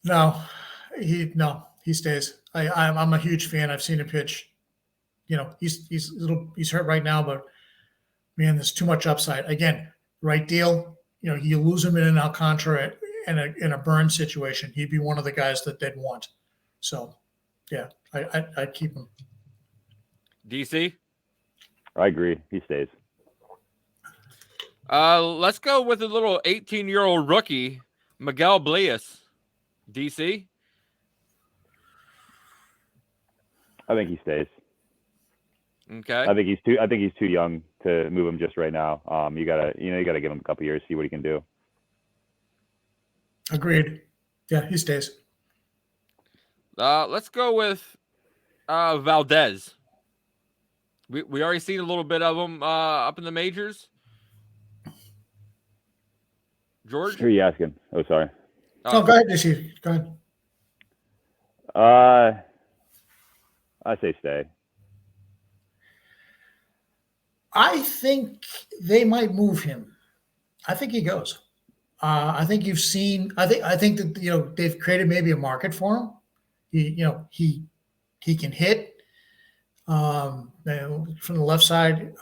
No, he stays. I'm a huge fan. I've seen him pitch. He's hurt right now, but man, there's too much upside. Again, right deal. You lose him in an Alcantara in a burn situation, he'd be one of the guys that they'd want. So, yeah, I'd keep him. DC. I agree. He stays. Let's go with a little 18-year-old rookie, Miguel Blias. DC. I think he stays. Okay. I think he's too young to move him just right now. You gotta give him a couple years, see what he can do. Agreed. Yeah, he stays. Let's go with Valdez. We already seen a little bit of him up in the majors. George? Who are you asking? Oh, sorry. Go ahead, DC. Go ahead. I say stay. I think they might move him. I think he goes. I think you've seen. I think that they've created maybe a market for him. He can hit from the left side.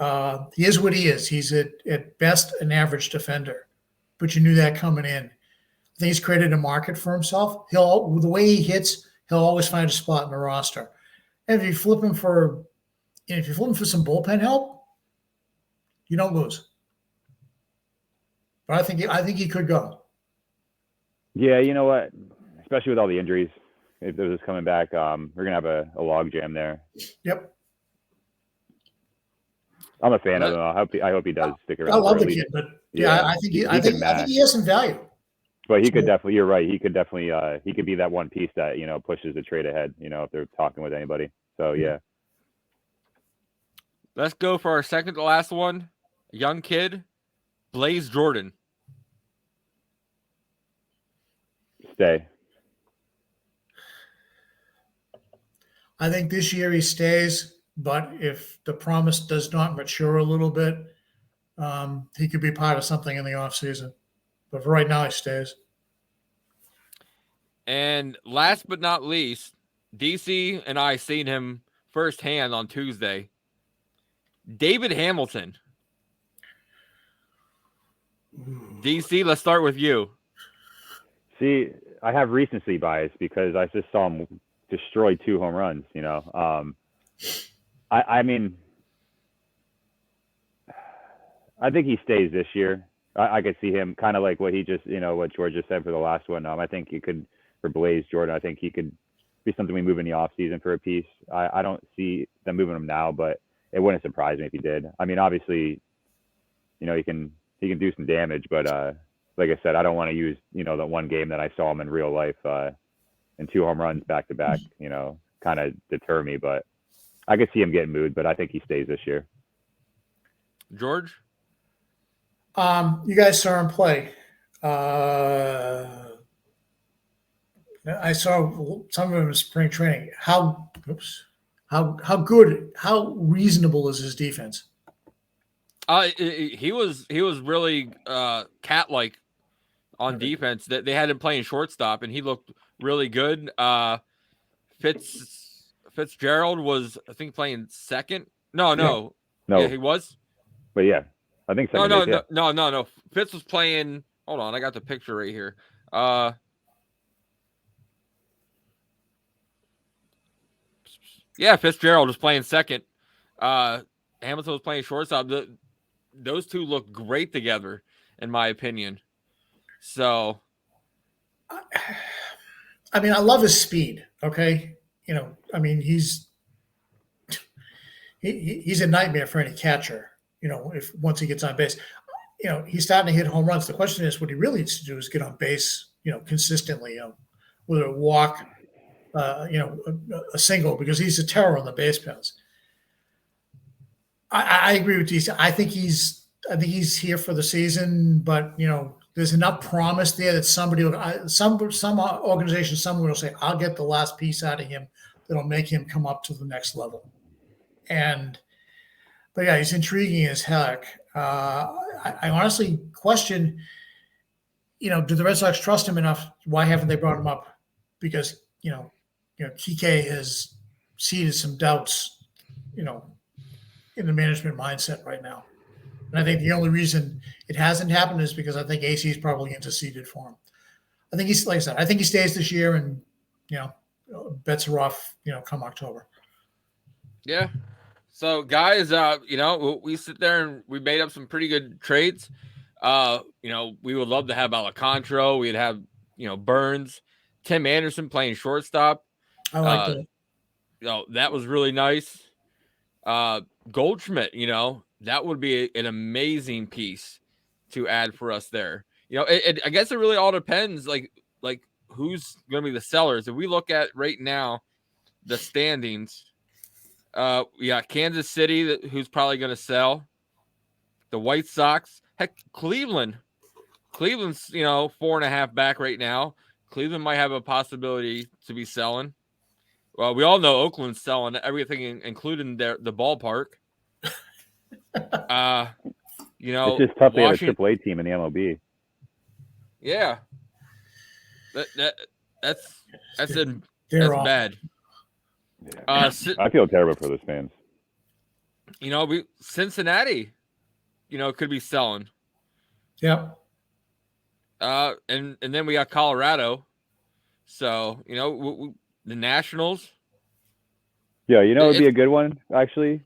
He is what he is. He's at best an average defender, but you knew that coming in. I think he's created a market for himself. The way he hits, he'll always find a spot in the roster. And if you flip him for some bullpen help, you don't lose. But I think he could go. Yeah, you know what? Especially with all the injuries, if this is coming back, we're gonna have a log jam there. Yep. I'm a fan of him. I hope he does stick around. I love the kid, but I think he has some value. But he could definitely. You're right. He could definitely. He could be that one piece that pushes the trade ahead. If they're talking with anybody. So yeah. Let's go for our second to last one. Young kid, Blaze Jordan. Stay. I think this year he stays, but if the promise does not mature a little bit, he could be part of something in the offseason. But for right now, he stays. And last but not least, DC and I seen him firsthand on Tuesday. David Hamilton. DC, let's start with you. See, I have recency bias because I just saw him destroy 2 home runs. I mean, I think he stays this year. I could see him kind of like what he just, what George just said for the last one. I think he could, for Blaze Jordan, I think he could be something we move in the offseason for a piece. I don't see them moving him now, but it wouldn't surprise me if he did. I mean, obviously, he can do some damage, but like I said, I don't want to use, the one game that I saw him in real life and 2 home runs back to back, kind of deter me, but I could see him getting moved, but I think he stays this year. George? You guys saw him play. I saw some of him in spring training. How reasonable is his defense? He was really cat-like on defense. That they had him playing shortstop, and he looked really good. Fitzgerald was, I think, playing second. No. Yeah, he was. But yeah, I think second. No. Fitz was playing. Hold on, I got the picture right here. Yeah, Fitzgerald was playing second. Hamilton was playing shortstop. Those two look great together, in my opinion. So, I mean, I love his speed. Okay, I mean, he's a nightmare for any catcher. If once he gets on base, he's starting to hit home runs. The question is, what he really needs to do is get on base, consistently. Whether it walk, a single because he's a terror on the base paths. I agree with DC. I think he's here for the season, but there's enough promise there that somebody will, some organization somewhere will say, I'll get the last piece out of him that'll make him come up to the next level. But yeah, he's intriguing as heck. I honestly question, do the Red Sox trust him enough? Why haven't they brought him up? Because, Kike has seeded some doubts, in the management mindset right now. And I think the only reason it hasn't happened is because I think AC is probably interceded for him. I think he's, like I said, I think he stays this year and, bets are off, come October. Yeah. So guys, we sit there and we made up some pretty good trades. We would love to have Alcantara. We'd have, Burns, Tim Anderson playing shortstop. I like that. That was really nice. Goldschmidt, that would be an amazing piece to add for us there. I guess it really all depends, like who's going to be the sellers. If we look at right now, the standings, we got Kansas City, who's probably going to sell. The White Sox, heck, Cleveland's 4.5 back right now. Cleveland might have a possibility to be selling. Well, we all know Oakland's selling everything, including the ballpark. It's just tough. They have a AAA team in the MLB. Yeah, that's bad. Yeah. I feel terrible for those fans. Cincinnati, could be selling. Yeah. And then we got Colorado. So the Nationals. Yeah, it'd be a good one actually.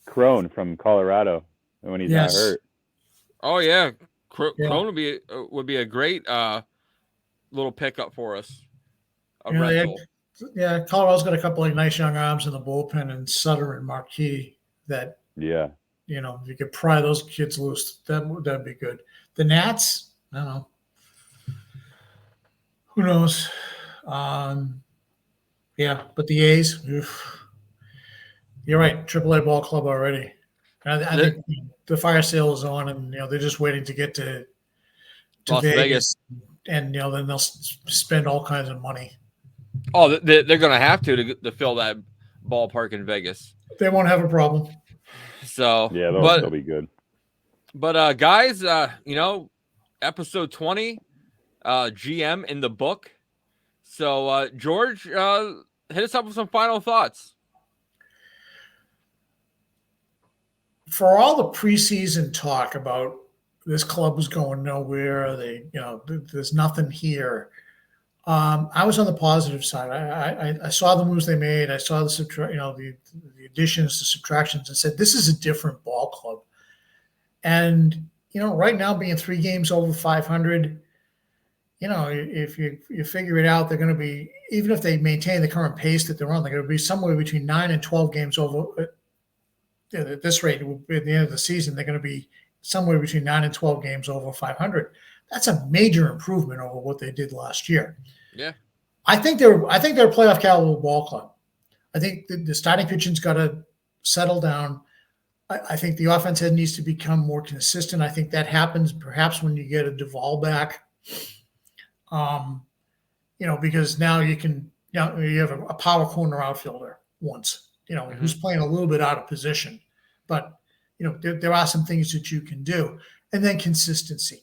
Crone from Colorado when he's not hurt. Oh yeah, Crone would be a great little pickup for us. Colorado's got a couple of nice young arms in the bullpen, and Sutter and Marquis that. Yeah. If you could pry those kids loose, that'd be good. The Nats, I don't know. Who knows? But the A's, you're right. AAA ball club already. I think the fire sale is on, and they're just waiting to get to Las Vegas. And then they'll spend all kinds of money. Oh, they're going to have to fill that ballpark in Vegas. They won't have a problem. So yeah, they'll be good. But guys, episode 20, GM in the book. So George, hit us up with some final thoughts. For all the preseason talk about this club was going nowhere, there's nothing here. I was on the positive side. I saw the moves they made. I saw the additions, the subtractions, and said this is a different ball club. And right now being 3 games over 500, if you figure it out, they're going to be, even if they maintain the current pace that they're on, they're going to be somewhere between 9 and 12 games over. At this rate, at the end of the season, they're going to be somewhere between 9 and 12 games over 500. That's a major improvement over what they did last year. Yeah, I think they're a playoff caliber ball club. I think the starting pitching's got to settle down. I think the offense needs to become more consistent. I think that happens perhaps when you get a Duvall back. Because now you have a power corner outfielder once, who's playing a little bit out of position, but there are some things that you can do, and then consistency.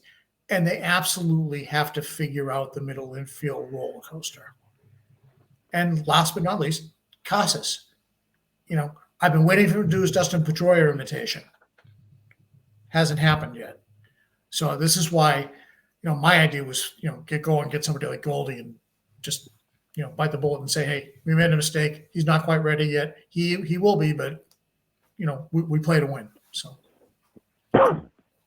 And they absolutely have to figure out the middle infield roller coaster. And last but not least, Casas. I've been waiting for him to do his Dustin Pedroia imitation. Hasn't happened yet. So this is why, my idea was, get somebody like Goldie and just, bite the bullet and say, hey, we made a mistake. He's not quite ready yet. He will be, but, we play to win. So.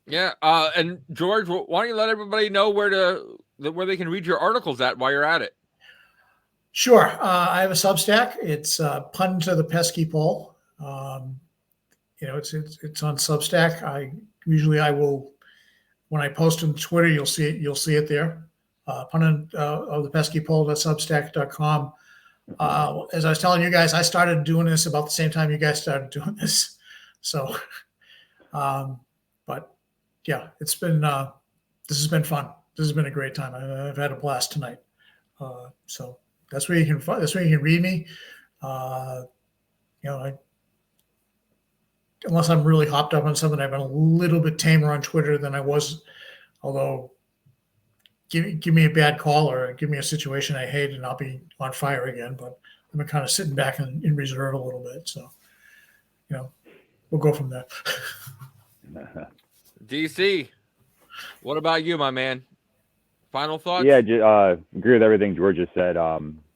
Yeah, and George, why don't you let everybody know where they can read your articles at while you're at it? Sure. I have a Substack. It's Pun to the Pesky Poll. It's on Substack. I will, when I post on Twitter, you'll see it there. Pun of the Pesky Poll.substack.com. As I was telling you guys, I started doing this about the same time you guys started doing this. So, but yeah, it's been this has been fun. This has been a great time. I've had a blast tonight. So that's where you can find. That's where you can read me. Unless I'm really hopped up on something, I've been a little bit tamer on Twitter than I was. Although, give me a bad call or give me a situation I hate, and I'll be on fire again. But I've been kind of sitting back in reserve a little bit. So, we'll go from there. DC, what about you, my man? Final thoughts? Yeah, agree with everything George just said.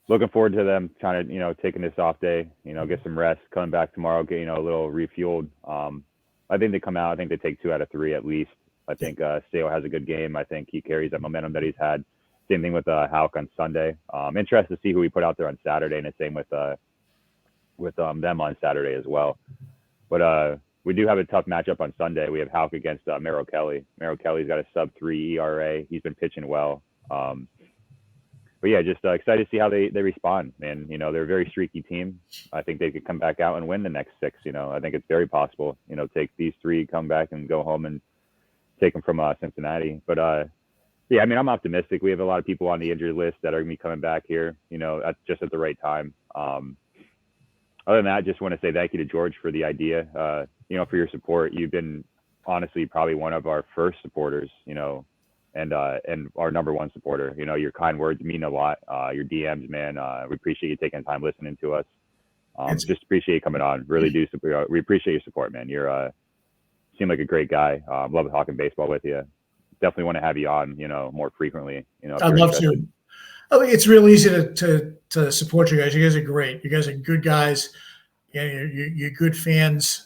Looking forward to them kind of, taking this off day, get some rest, coming back tomorrow, get, a little refueled. I think they come out. I think they take 2 out of 3 at least. I think Sale has a good game. I think he carries that momentum that he's had. Same thing with Houck on Sunday. Interested to see who we put out there on Saturday, and the same with them on Saturday as well. But we do have a tough matchup on Sunday. We have Houck against Merrill Kelly. Merrill Kelly's got a sub-3 ERA. He's been pitching well. But yeah, just excited to see how they respond, man. They're a very streaky team. I think they could come back out and win the next 6. I think it's very possible. Take these 3, come back and go home and take them from Cincinnati. But yeah, I mean, I'm optimistic. We have a lot of people on the injured list that are going to be coming back here, just at the right time. Other than that, I just want to say thank you to George for the idea, for your support. You've been honestly probably one of our first supporters, and our number one supporter. Your kind words mean a lot. Your DMs, man, we appreciate you taking the time listening to us. Just appreciate you coming on. Really do. We appreciate your support, man. You're seem like a great guy. Love talking baseball with you. Definitely want to have you on, more frequently. I'd love to. Oh, it's real easy to support you guys. You guys are great. You guys are good guys. Yeah, you're good fans.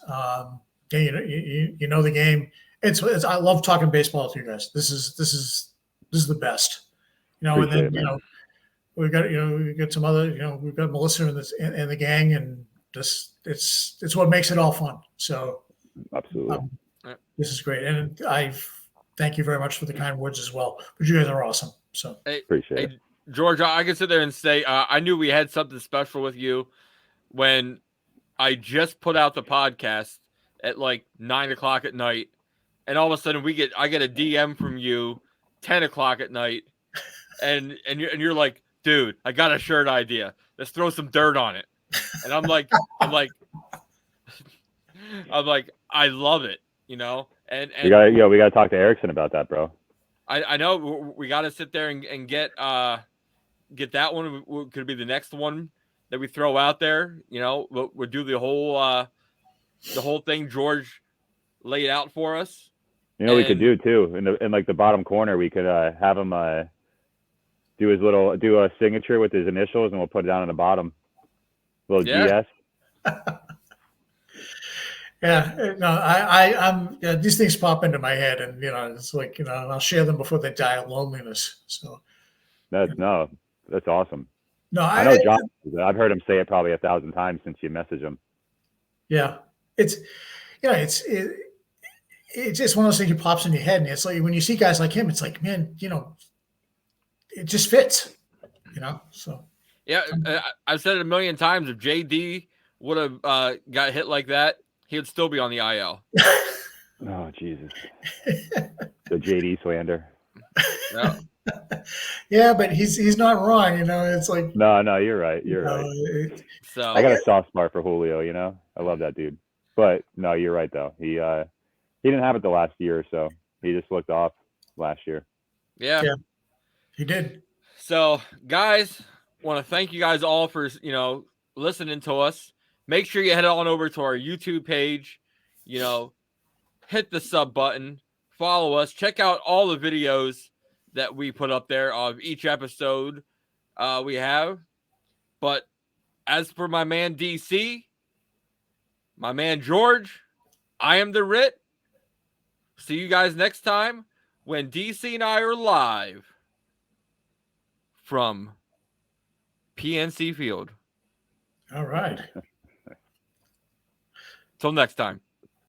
You know the game. It's I love talking baseball with you guys. This is the best. And then we've got some other. We've got Melissa in the gang, and just it's what makes it all fun. So absolutely, this is great, and I thank you very much for the kind words as well. But you guys are awesome. So appreciate it. George, I can sit there and say I knew we had something special with you when I just put out the podcast at like 9:00 at night, and all of a sudden I get a DM from you 10:00 at night, and you're like, dude, I got a shirt idea. Let's throw some dirt on it. And I'm like, I love it, And we gotta talk to Erickson about that, bro. I know we got to sit there and get that one. Could be the next one that we throw out there. We'll do the whole thing George laid out for us. We could do too in like the bottom corner. We could have him do a signature with his initials, and we'll put it down on the bottom. GS. Yeah, no, I'm these things pop into my head, and it's like I'll share them before they die of loneliness. So that's awesome. No, I know John. I've heard him say it probably 1,000 times since you message him. Yeah, it's just one of those things that pops in your head, and it's like when you see guys like him, it's like, man, it just fits, So yeah, I've said it a million times. If JD would have got hit like that, he would still be on the IL. Oh, Jesus. The JD slander. Yeah. Yeah, but he's not wrong. It's like. No, you're right. You're right. So I got a soft spot for Julio, I love that dude. But no, you're right, though. He didn't have it the last year or so. He just looked off last year. Yeah. He did. So, guys, want to thank you guys all for, listening to us. Make sure you head on over to our YouTube page, hit the sub button, follow us, check out all the videos that we put up there of each episode we have. But as for my man DC, my man George, I am the Ritt. See you guys next time when DC and I are live from PNC Field. All right. Till next time.